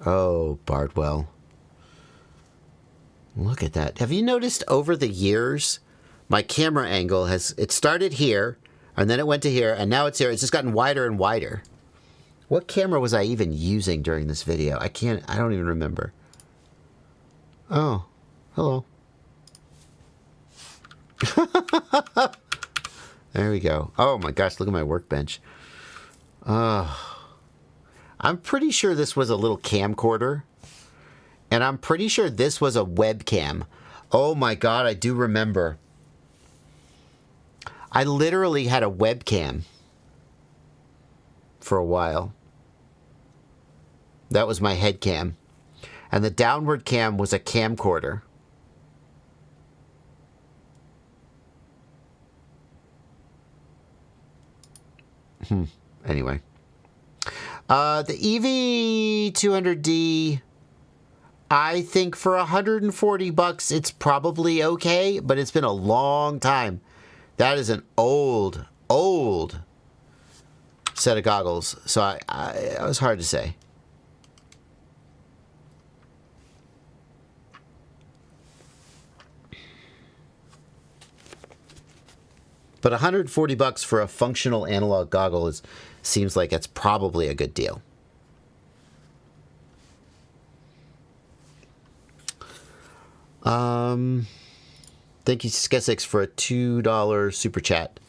Oh, Bardwell. Look at that. Have you noticed over the years, my camera angle it started here, and then it went to here, and now it's here. It's just gotten wider and wider. What camera was I even using during this video? I don't even remember. Oh, hello. There we go. Oh my gosh, look at my workbench. I'm pretty sure this was a little camcorder. And I'm pretty sure this was a webcam. Oh my god, I do remember. I literally had a webcam for a while. That was my head cam. And the downward cam was a camcorder. Anyway. The EV200D, I think for $140 it's probably okay, but it's been a long time. That is an old set of goggles, so it was hard to say. But $140 for a functional analog goggle seems like it's probably a good deal. Thank you, Skesix, for a $2 super chat.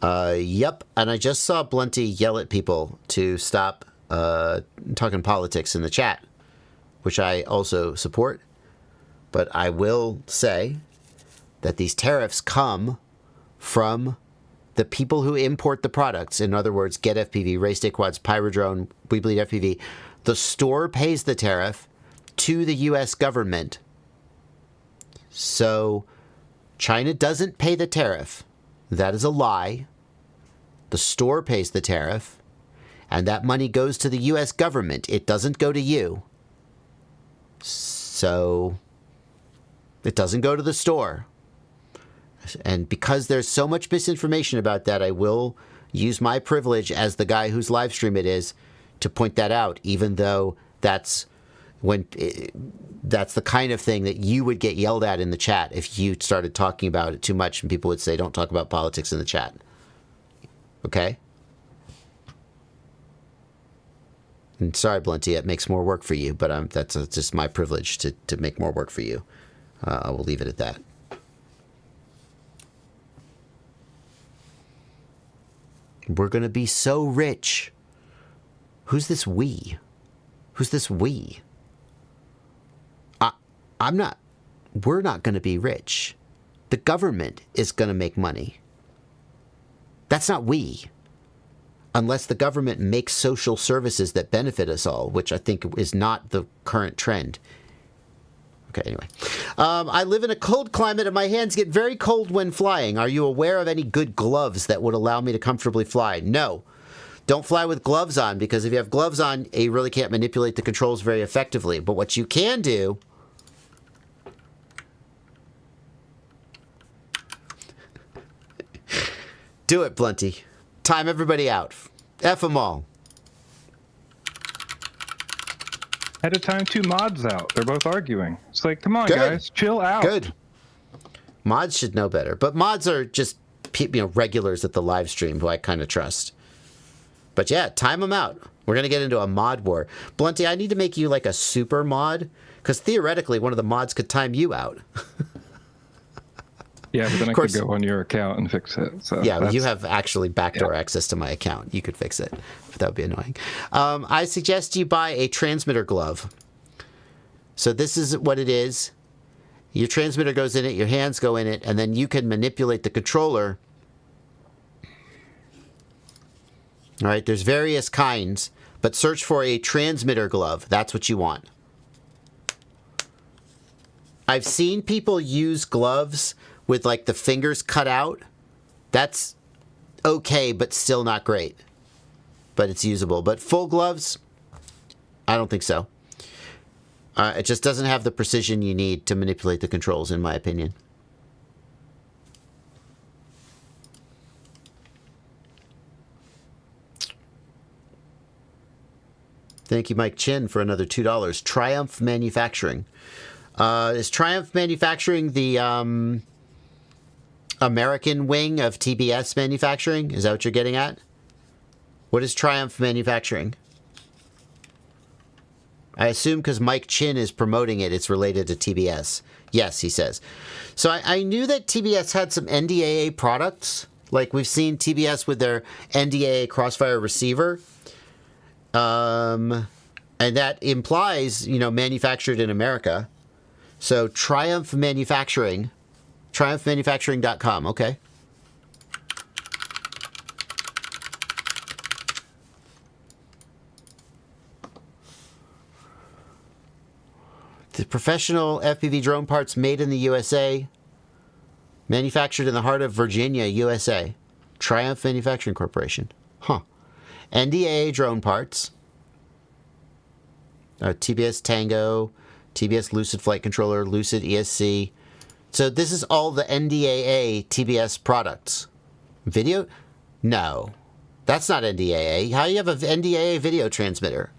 Yep, and I just saw Blunty yell at people to stop talking politics in the chat, which I also support. But I will say that these tariffs come from the people who import the products. In other words, Get FPV, Race Day Quads, Pyrodrone, We Bleed FPV. The store pays the tariff to the U.S. government. So China doesn't pay the tariff. That is a lie. The store pays the tariff, and that money goes to the U.S. government. It doesn't go to you. So it doesn't go to the store. And because there's so much misinformation about that, I will use my privilege as the guy whose live stream it is to point that out, even though that's the kind of thing that you would get yelled at in the chat if you started talking about it too much, and people would say, don't talk about politics in the chat. Okay? And sorry, Blunty, it makes more work for you, but that's just my privilege to make more work for you. I will leave it at that. We're going to be so rich. Who's this we? Who's this we? I'm not. We're not going to be rich. The government is going to make money. That's not we. Unless the government makes social services that benefit us all, which I think is not the current trend. Okay, anyway. I live in a cold climate and my hands get very cold when flying. Are you aware of any good gloves that would allow me to comfortably fly? No. Don't fly with gloves on, because if you have gloves on, you really can't manipulate the controls very effectively. But what you can do... do it, Blunty. Time everybody out. F them all. Had to time 2 mods out. They're both arguing. It's like, come on, Good. guys, chill out. Good. Mods should know better. But mods are just regulars at the live stream who I kind of trust. But yeah, time them out. We're going to get into a mod war. Blunty, I need to make you like a super mod, because theoretically one of the mods could time you out. Yeah, but then I could go on your account and fix it. So yeah, you have actually backdoor access to my account. You could fix it. But that would be annoying. I suggest you buy a transmitter glove. So this is what it is. Your transmitter goes in it, your hands go in it, and then you can manipulate the controller. All right, there's various kinds, but search for a transmitter glove. That's what you want. I've seen people use gloves with like the fingers cut out. That's okay, but still not great. But it's usable. But full gloves, I don't think so. It just doesn't have the precision you need to manipulate the controls, in my opinion. Thank you, Mike Chin, for another $2. Triumph Manufacturing. Is Triumph Manufacturing the American wing of TBS Manufacturing? Is that what you're getting at? What is Triumph Manufacturing? I assume because Mike Chin is promoting it, it's related to TBS. Yes, he says. So I knew that TBS had some NDAA products. Like we've seen TBS with their NDAA Crossfire receiver. And that implies, manufactured in America. So Triumph Manufacturing, triumphmanufacturing.com, okay. The professional FPV drone parts made in the USA, manufactured in the heart of Virginia, USA. Triumph Manufacturing Corporation. Huh. NDAA drone parts. TBS Tango, TBS Lucid Flight Controller, Lucid ESC. So this is all the NDAA TBS products. Video? No. That's not NDAA. How do you have an NDAA video transmitter?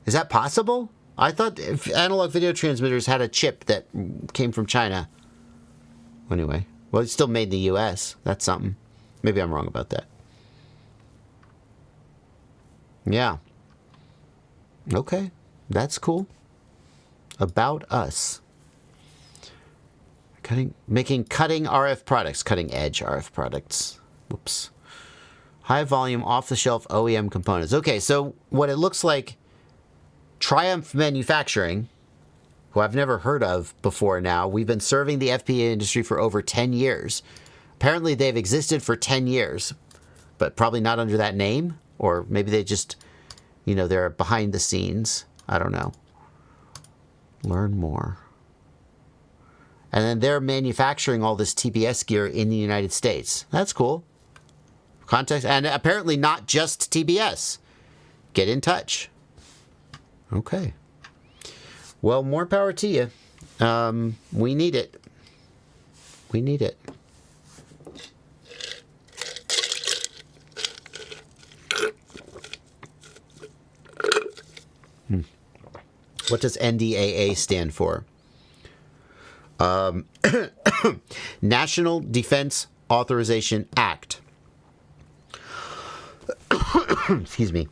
Is that possible? I thought analog video transmitters had a chip that came from China. Anyway. Well, it's still made in the US. That's something. Maybe I'm wrong about that. Yeah. Okay. That's cool. About us. Making cutting RF products. Cutting edge RF products. Whoops. High volume, off-the-shelf OEM components. Okay, so what it looks like, Triumph Manufacturing, who I've never heard of before now, we've been serving the FPV industry for over 10 years. Apparently they've existed for 10 years, but probably not under that name, or maybe they just, they're behind the scenes. I don't know. Learn more. And then they're manufacturing all this TBS gear in the United States. That's cool. Context, and apparently not just TBS. Get in touch. Okay. Well, more power to you. We need it. We need it. What does NDAA stand for? National Defense Authorization Act. Excuse me.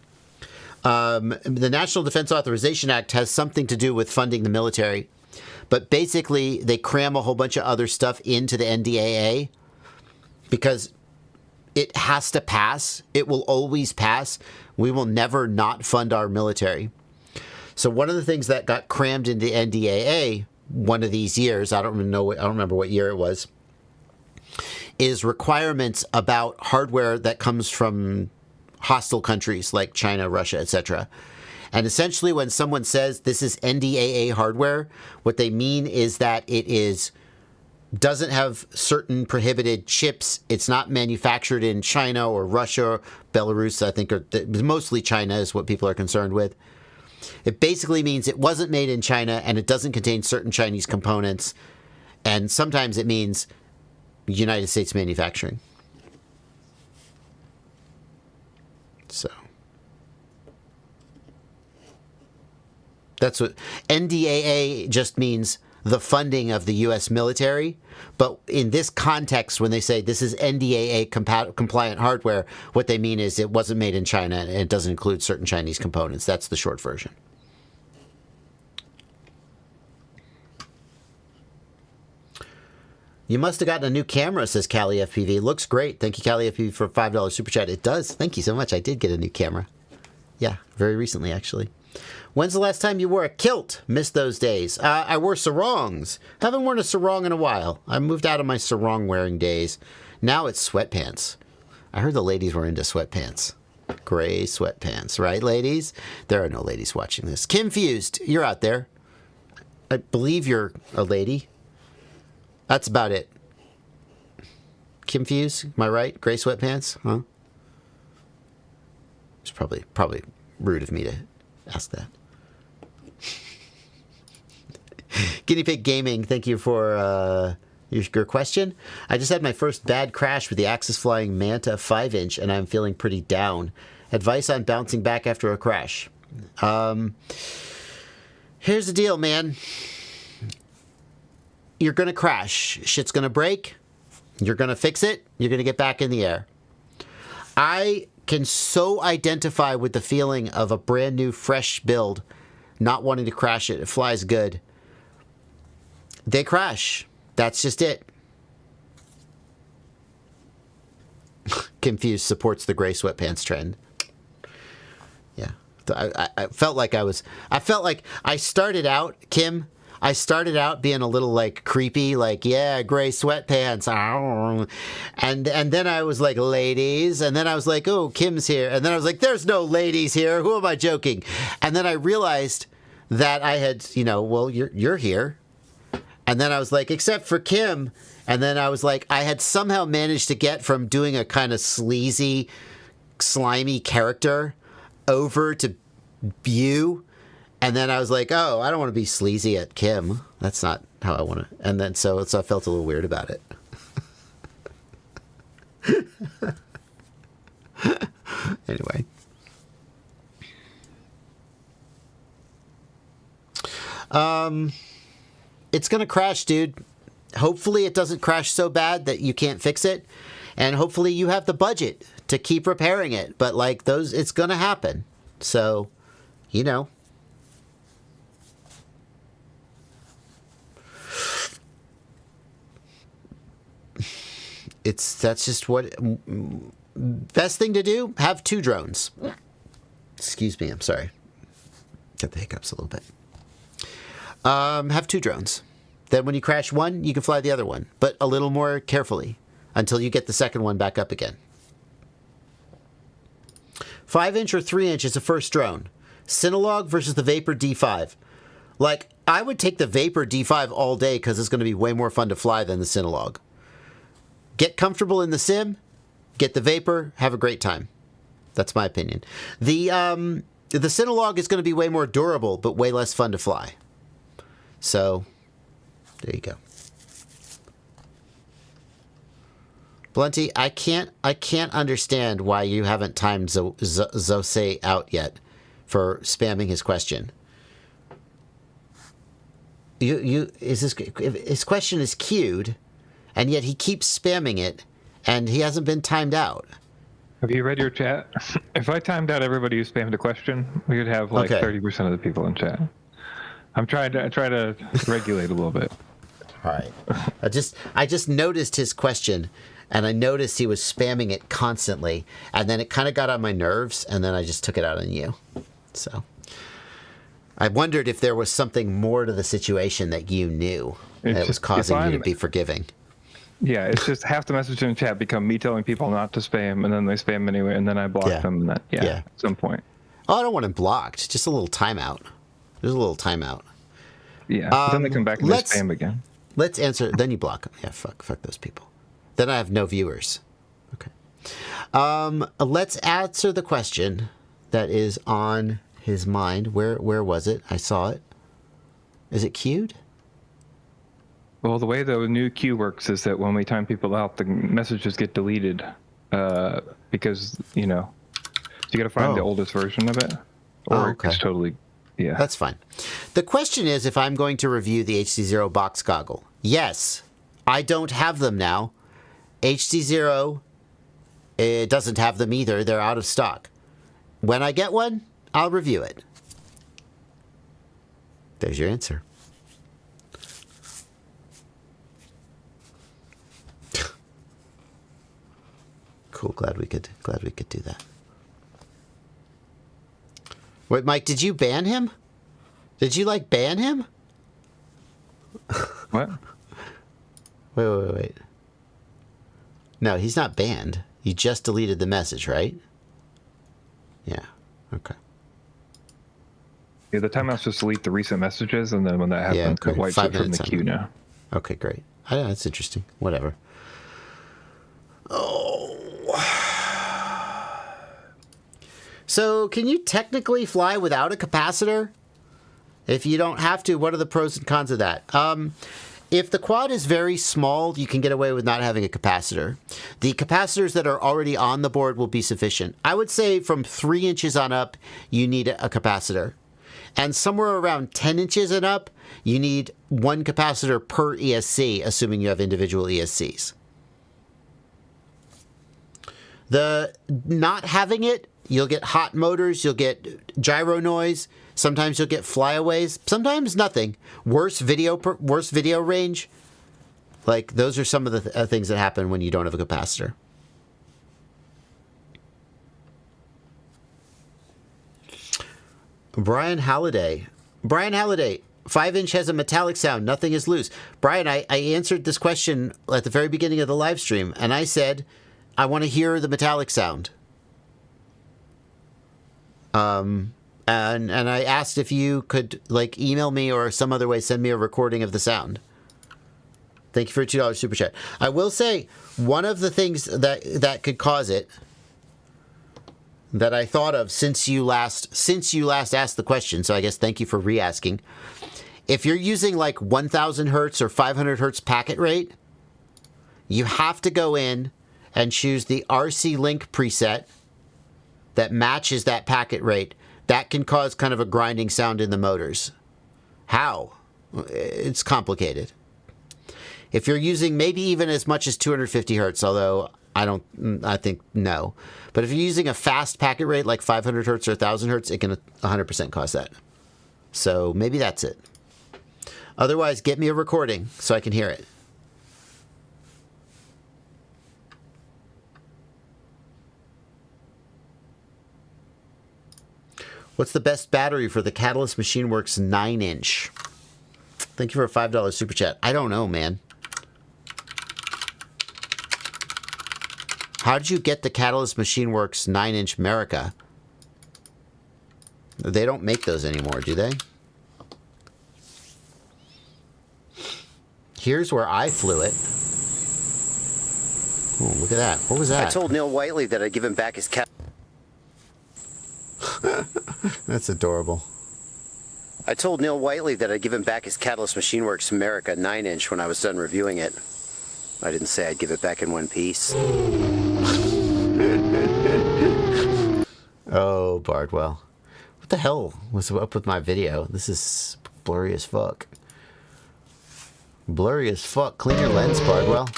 The National Defense Authorization Act has something to do with funding the military, but basically they cram a whole bunch of other stuff into the NDAA because it has to pass. It will always pass. We will never not fund our military. So one of the things that got crammed into NDAA one of these years, I don't remember what year it was, is requirements about hardware that comes from hostile countries like China, Russia, etc. And essentially when someone says this is NDAA hardware, what they mean is that it doesn't have certain prohibited chips. It's not manufactured in China or Russia, Belarus, I think, or mostly China is what people are concerned with. It basically means it wasn't made in China and it doesn't contain certain Chinese components. And sometimes it means United States manufacturing. So that's what NDAA just means, the funding of the U.S. military. But in this context, when they say this is NDAA compliant hardware, what they mean is it wasn't made in China and it doesn't include certain Chinese components. That's the short version. You must have gotten a new camera, says Cali FPV. Looks great. Thank you, Cali FPV, for a $5 super chat. It does. Thank you so much. I did get a new camera. Yeah, very recently, actually. When's the last time you wore a kilt? Missed those days. I wore sarongs. Haven't worn a sarong in a while. I moved out of my sarong wearing days. Now it's sweatpants. I heard the ladies were into sweatpants. Gray sweatpants, right, ladies? There are no ladies watching this. Kim Fused, you're out there. I believe you're a lady. That's about it. Kim Fused, am I right? Gray sweatpants, huh? It's probably rude of me to ask that. Guinea Pig Gaming, thank you for your question. I just had my first bad crash with the Axis Flying Manta 5-inch, and I'm feeling pretty down. Advice on bouncing back after a crash. Here's the deal, man. You're going to crash. Shit's going to break. You're going to fix it. You're going to get back in the air. I can so identify with the feeling of a brand new, fresh build, not wanting to crash it. It flies good. They crash. That's just it. Confused supports the gray sweatpants trend. Yeah. I felt like I started out, Kim, I started out being a little like creepy, like, yeah, gray sweatpants. And then I was like, ladies. And then I was like, oh, Kim's here. And then I was like, there's no ladies here. Who am I joking? And then I realized that I had, well, you're here. And then I was like, except for Kim. And then I was like, I had somehow managed to get from doing a kind of sleazy, slimy character over to you. And then I was like, oh, I don't want to be sleazy at Kim. That's not how I want to. And then so I felt a little weird about it. Anyway. It's going to crash, dude. Hopefully it doesn't crash so bad that you can't fix it. And hopefully you have the budget to keep repairing it. But like it's going to happen. So, that's just what best thing to do. Have 2 drones. Excuse me. I'm sorry. Got the hiccups a little bit. Have 2 drones. Then when you crash one, you can fly the other one, but a little more carefully until you get the second one back up again. 5-inch or 3-inch is the first drone. Synologue versus the Vapor D5. Like, I would take the Vapor D5 all day because it's going to be way more fun to fly than the Synologue. Get comfortable in the sim, get the Vapor, have a great time. That's my opinion. The Synologue is going to be way more durable, but way less fun to fly. So, there you go. Blunty, I can't understand why you haven't timed Zose out yet for spamming his question. His question is queued, and yet he keeps spamming it, and he hasn't been timed out. Have you read your chat? If I timed out everybody who spammed a question, we would have like 30% of the people in chat. I'm trying to regulate a little bit. All right. I just noticed his question, and I noticed he was spamming it constantly, and then it kind of got on my nerves, and then I just took it out on you. So I wondered if there was something more to the situation that you knew that was causing you to be forgiving. Yeah, it's just half the messages in the chat become me telling people not to spam, and then they spam anyway, and then I block them. And that, at some point. Oh, I don't want him blocked. Just a little timeout. There's a little timeout. Yeah, but then they come back and they spam again. Let's answer. Then you block them. Yeah, fuck those people. Then I have no viewers. Okay. Let's answer the question that is on his mind. Where was it? I saw it. Is it queued? Well, the way the new queue works is that when we time people out, the messages get deleted because, you got to find the oldest version of it. Or it's totally, That's fine. The question is if I'm going to review the HDZero box goggle. Yes, I don't have them now. HDZero, it doesn't have them either. They're out of stock. When I get one, I'll review it. There's your answer. Cool. Glad we could do that. Wait, Mike, did you ban him? Did you ban him? What? Wait. No, he's not banned. You just deleted the message, right? Yeah. Okay. Yeah, the timeouts just delete the recent messages, and then when that happens, it wipes it from the queue now. Okay, great. That's interesting. Whatever. Oh. So, can you technically fly without a capacitor? If you don't have to, what are the pros and cons of that? If the quad is very small, you can get away with not having a capacitor. The capacitors that are already on the board will be sufficient. I would say from 3 inches on up, you need a capacitor. And somewhere around 10 inches and up, you need one capacitor per ESC, assuming you have individual ESCs. The not having it, you'll get hot motors, you'll get gyro noise, sometimes you'll get flyaways, sometimes nothing. Worse video range. Those are some of the things that happen when you don't have a capacitor. Brian Halliday, 5-inch has a metallic sound, nothing is loose. Brian, I answered this question at the very beginning of the live stream, and I said, I want to hear the metallic sound. And I asked if you could email me or some other way send me a recording of the sound. Thank you for a $2 super chat. I will say one of the things that could cause it that I thought of since you last asked the question. So I guess thank you for re-asking. If you're using 1000 hertz or 500 hertz packet rate, you have to go in and choose the RC Link preset that matches that packet rate. That can cause kind of a grinding sound in the motors. How? It's complicated. If you're using maybe even as much as 250 hertz, although I think no. But if you're using a fast packet rate like 500 hertz or 1000 hertz, it can 100% cause that. So maybe that's it. Otherwise, get me a recording so I can hear it. What's the best battery for the Catalyst Machine Works 9-inch? Thank you for a $5 super chat. I don't know, man. How did you get the Catalyst Machine Works 9-inch America? They don't make those anymore, do they? Here's where I flew it. Oh, look at that. What was that? I told Neil Whiteley that I'd give him back his cat. That's adorable. I told Neil Whiteley that I'd give him back his Catalyst Machine Works America 9-inch when I was done reviewing it. I didn't say I'd give it back in one piece. Oh, Bardwell. What the hell was up with my video? This is blurry as fuck. Blurry as fuck. Clean your lens, Bardwell.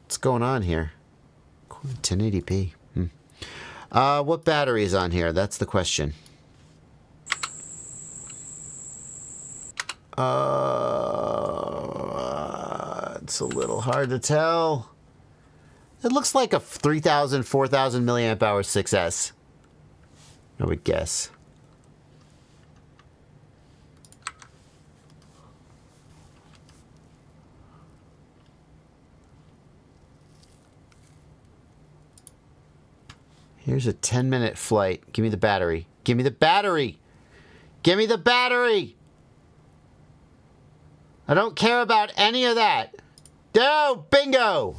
What's going on here? 1080p. What battery is on here? That's the question. It's a little hard to tell. It looks like a 3,000, 4,000 milliamp hour 6S. I would guess. Here's a 10-minute flight. Give me the battery. Give me the battery. Give me the battery. I don't care about any of that. No, bingo.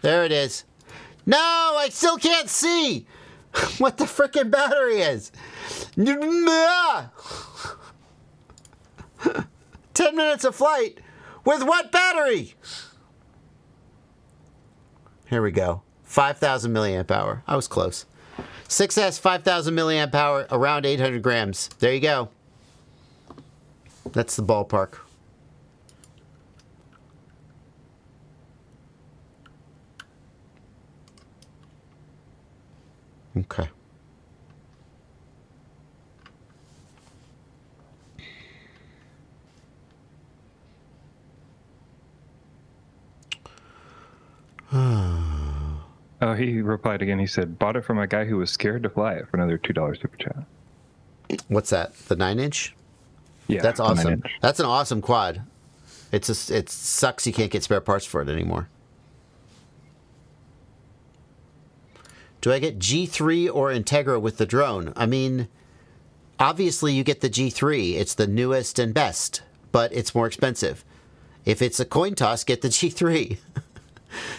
There it is. No, I still can't see what the frickin' battery is. 10 minutes of flight with what battery? Here we go. 5,000 milliamp hour. I was close. 6S, 5,000 milliamp hour, around 800 grams. There you go. That's the ballpark. Okay. Oh, he replied again. He said, bought it from a guy who was scared to fly it for another $2 super chat. What's that? The 9-inch? Yeah. That's the awesome. 9-inch. That's an awesome quad. It sucks you can't get spare parts for it anymore. Do I get G3 or Integra with the drone? I mean, obviously you get the G3. It's the newest and best, but it's more expensive. If it's a coin toss, get the G3.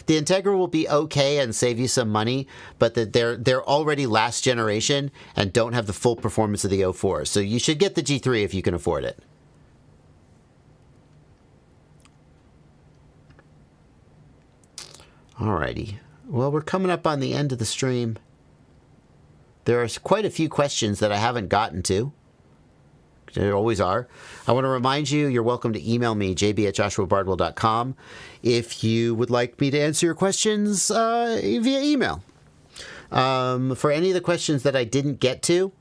The Integra will be okay and save you some money, but they're already last generation and don't have the full performance of the 04. So you should get the G3 if you can afford it. Alrighty. Well, we're coming up on the end of the stream. There are quite a few questions that I haven't gotten to. There always are. I want to remind you, you're welcome to email me, jb@joshuabardwell.com, if you would like me to answer your questions via email. For any of the questions that I didn't get to,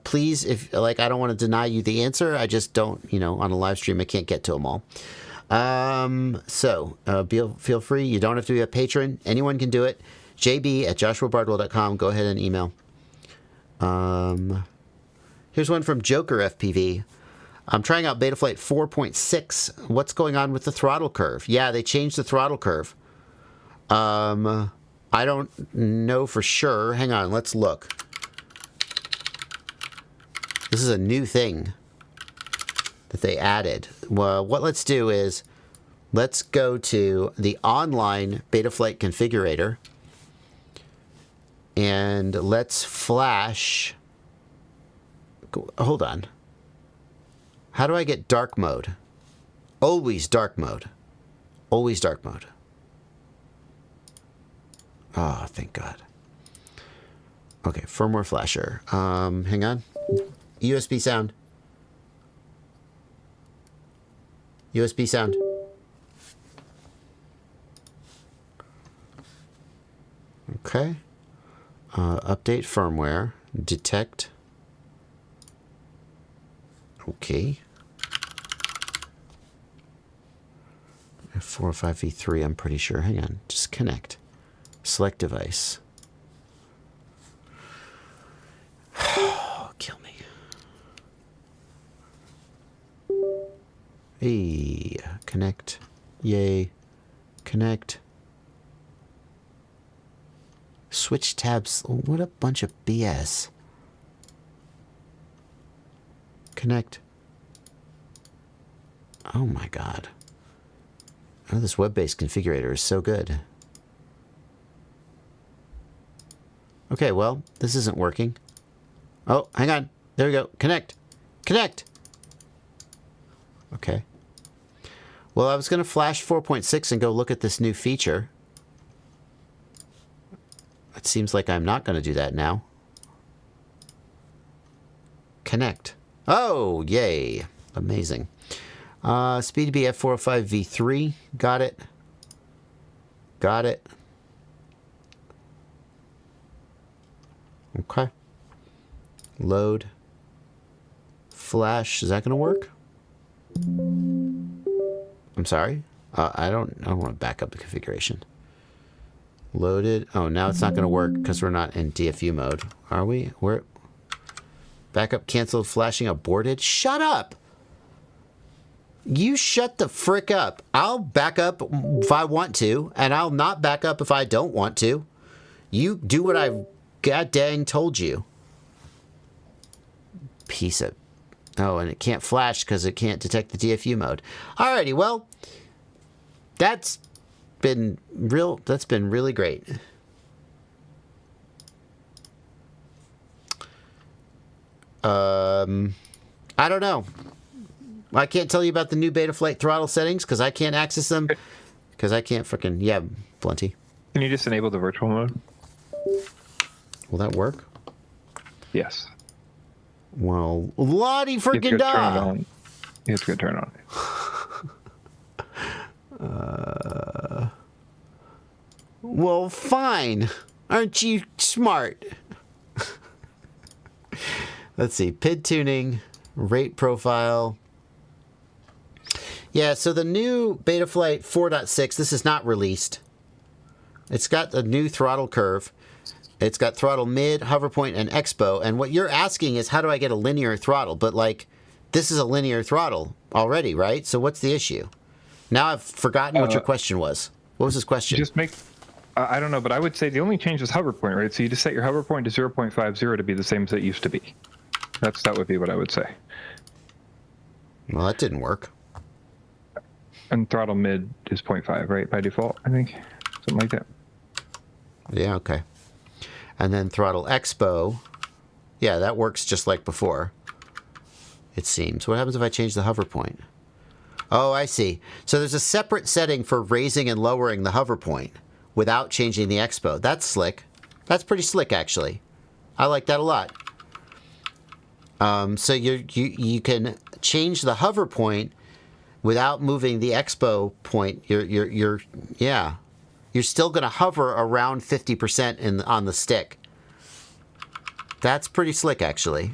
please, if I don't want to deny you the answer, I just don't, on a live stream, I can't get to them all. Feel free. You don't have to be a patron. Anyone can do it. jb@joshuabardwell.com. Go ahead and email. Here's one from Joker FPV. I'm trying out Betaflight 4.6. What's going on with the throttle curve? Yeah, they changed the throttle curve. I don't know for sure. Hang on, let's look. This is a new thing that they added. Well, what let's do is let's go to the online Betaflight configurator and let's flash. Hold on. How do I get dark mode? Always dark mode. Always dark mode. Oh, thank God. Okay, firmware flasher. Hang on. USB sound. USB sound. Okay. Update firmware. Detect. Okay. F405V3, I'm pretty sure. Hang on. Just connect. Select device. Kill me. Hey. Connect. Yay. Connect. Switch tabs. What a bunch of BS. Connect. Oh my God. Oh, this web-based configurator is so good. Okay, well, this isn't working. Oh, hang on. There we go. Connect. Connect. Okay. Well, I was going to flash 4.6 and go look at this new feature. It seems like I'm not going to do that now. Connect. Oh, yay. Amazing. Speed to be F405V3. Got it. Got it. Okay. Load. Flash. Is that going to work? I'm sorry. I don't want to back up the configuration. Loaded. Oh, now it's not going to work because we're not in DFU mode. Are we? We're... Backup canceled, flashing aborted. Shut up! You shut the frick up. I'll back up if I want to, and I'll not back up if I don't want to. You do what I've god dang told you. Piece of... Oh, and it can't flash because it can't detect the DFU mode. Alrighty, well, that's been really great. I don't know. I can't tell you about the new Betaflight throttle settings because I can't access them. Because I can't freaking... Yeah, plenty. Can you just enable the virtual mode? Will that work? Yes. Well, Lottie freaking da! You have to go turn it on. Well, fine. Aren't you smart? Let's see. PID tuning, rate profile. Yeah, so the new Betaflight 4.6, this is not released. It's got a new throttle curve. It's got throttle mid, hover point, and expo. And what you're asking is, how do I get a linear throttle? But, like, this is a linear throttle already, right? So what's the issue? Now I've forgotten what your question was. What was his question? Just make... I don't know, but I would say the only change is hover point, right? So you just set your hover point to 0.50 to be the same as it used to be. That would be what I would say. Well, that didn't work. And throttle mid is 0.5, right? By default, I think. Something like that. Yeah, okay. And then throttle expo. Yeah, that works just like before. It seems. What happens if I change the hover point? Oh, I see. So there's a separate setting for raising and lowering the hover point without changing the expo. That's slick. That's pretty slick, actually. I like that a lot. So you can change the hover point without moving the expo point. You're still going to hover around 50% on the stick. That's pretty slick, actually.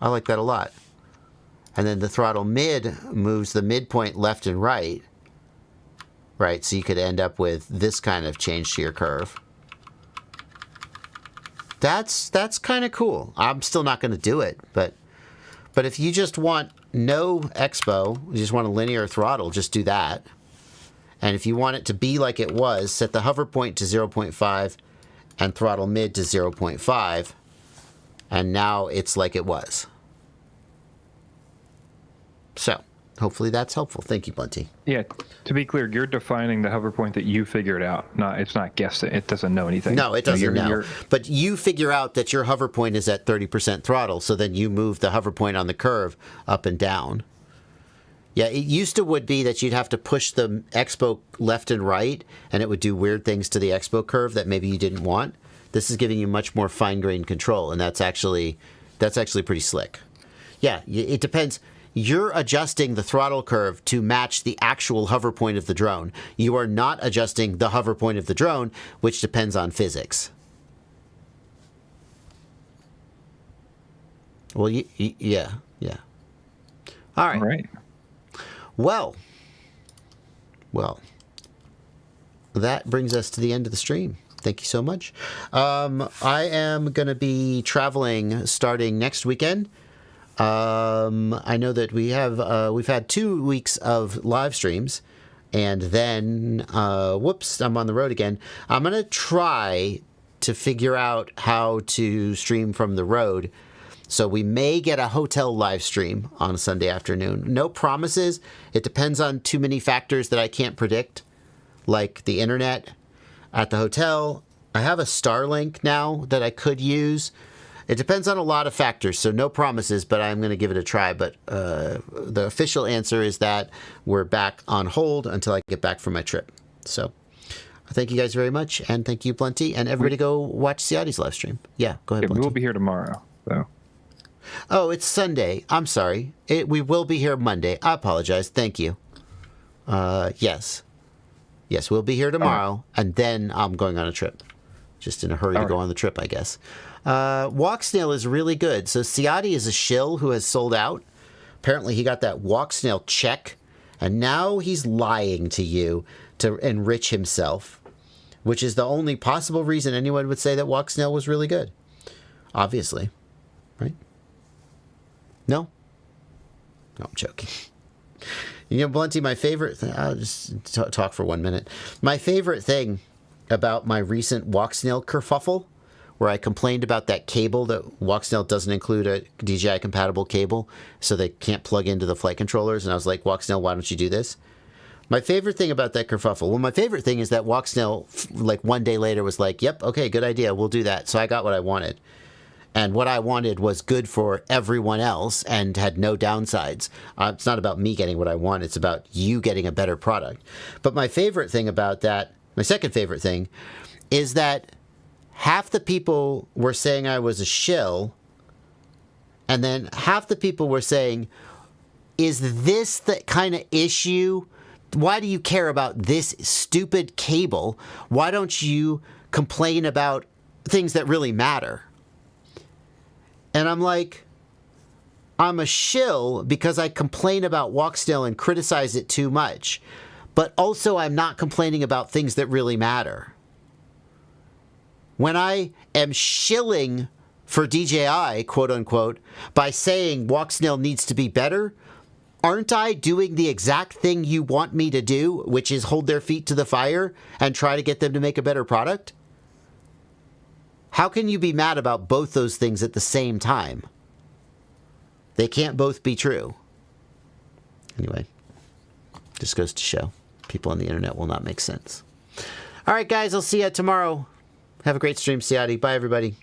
I like that a lot. And then the throttle mid moves the midpoint left and right. Right, so you could end up with this kind of change to your curve. That's kind of cool. I'm still not going to do it, but if you just want no expo, you just want a linear throttle, just do that. And if you want it to be like it was, set the hover point to 0.5 and throttle mid to 0.5, and now it's like it was. So, hopefully that's helpful. Thank you, Bunty. Yeah, to be clear, you're defining the hover point that you figured out. It's not guessing. It doesn't know anything. No, it doesn't know. But you figure out that your hover point is at 30% throttle, so then you move the hover point on the curve up and down. Yeah, it used to would be that you'd have to push the expo left and right, and it would do weird things to the expo curve that maybe you didn't want. This is giving you much more fine-grained control, and that's actually pretty slick. Yeah, it depends. You're adjusting the throttle curve to match the actual hover point of the drone. You are not adjusting the hover point of the drone, which depends on physics. Well, yeah. All right. All right. Well, that brings us to the end of the stream. Thank you so much. I am going to be traveling starting next weekend. I know that we've had 2 weeks of live streams, and then, I'm on the road again. I'm going to try to figure out how to stream from the road. So we may get a hotel live stream on a Sunday afternoon. No promises. It depends on too many factors that I can't predict, like the internet at the hotel. I have a Starlink now that I could use. It depends on a lot of factors, so no promises, but I'm going to give it a try. But the official answer is that we're back on hold until I get back from my trip. So thank you guys very much, and thank you, Plenty, and everybody go watch Ciati's live stream. Yeah, go ahead, Plenty. We will be here tomorrow, so. Oh, it's Sunday. I'm sorry. We will be here Monday. I apologize. Thank you. Yes, we'll be here tomorrow, and then I'm going on a trip. Just in a hurry to go on the trip, I guess. Walk Snail is really good. So Ciati is a shill who has sold out. Apparently he got that Walk Snail check, and now he's lying to you to enrich himself. which is the only possible reason anyone would say that walk snail was really good. Obviously, right? No? No, I'm joking. You know, Blunty, my favorite thing, I'll just talk for 1 minute. My favorite thing about my recent walk snail kerfuffle, where I complained about that cable that walk snail doesn't include a DJI compatible cable, so they can't plug into the flight controllers, and I was like, walk snail, why don't you do this? My favorite thing about that kerfuffle, well, my favorite thing is that walk snail, like 1 day later, was like, yep, okay, good idea, we'll do that. So I got what I wanted. And what I wanted was good for everyone else and had no downsides. It's not about me getting what I want. It's about you getting a better product. But my favorite thing about that, my second favorite thing, is that half the people were saying I was a shill, and then half the people were saying, is this the kind of issue? Why do you care about this stupid cable? Why don't you complain about things that really matter? And I'm like, I'm a shill because I complain about walk snail and criticize it too much. But also I'm not complaining about things that really matter. When I am shilling for DJI, quote unquote, by saying walk snail needs to be better, aren't I doing the exact thing you want me to do, which is hold their feet to the fire and try to get them to make a better product? How can you be mad about both those things at the same time? They can't both be true. Anyway, just goes to show people on the internet will not make sense. All right, guys, I'll see you tomorrow. Have a great stream, Siati. Bye, everybody.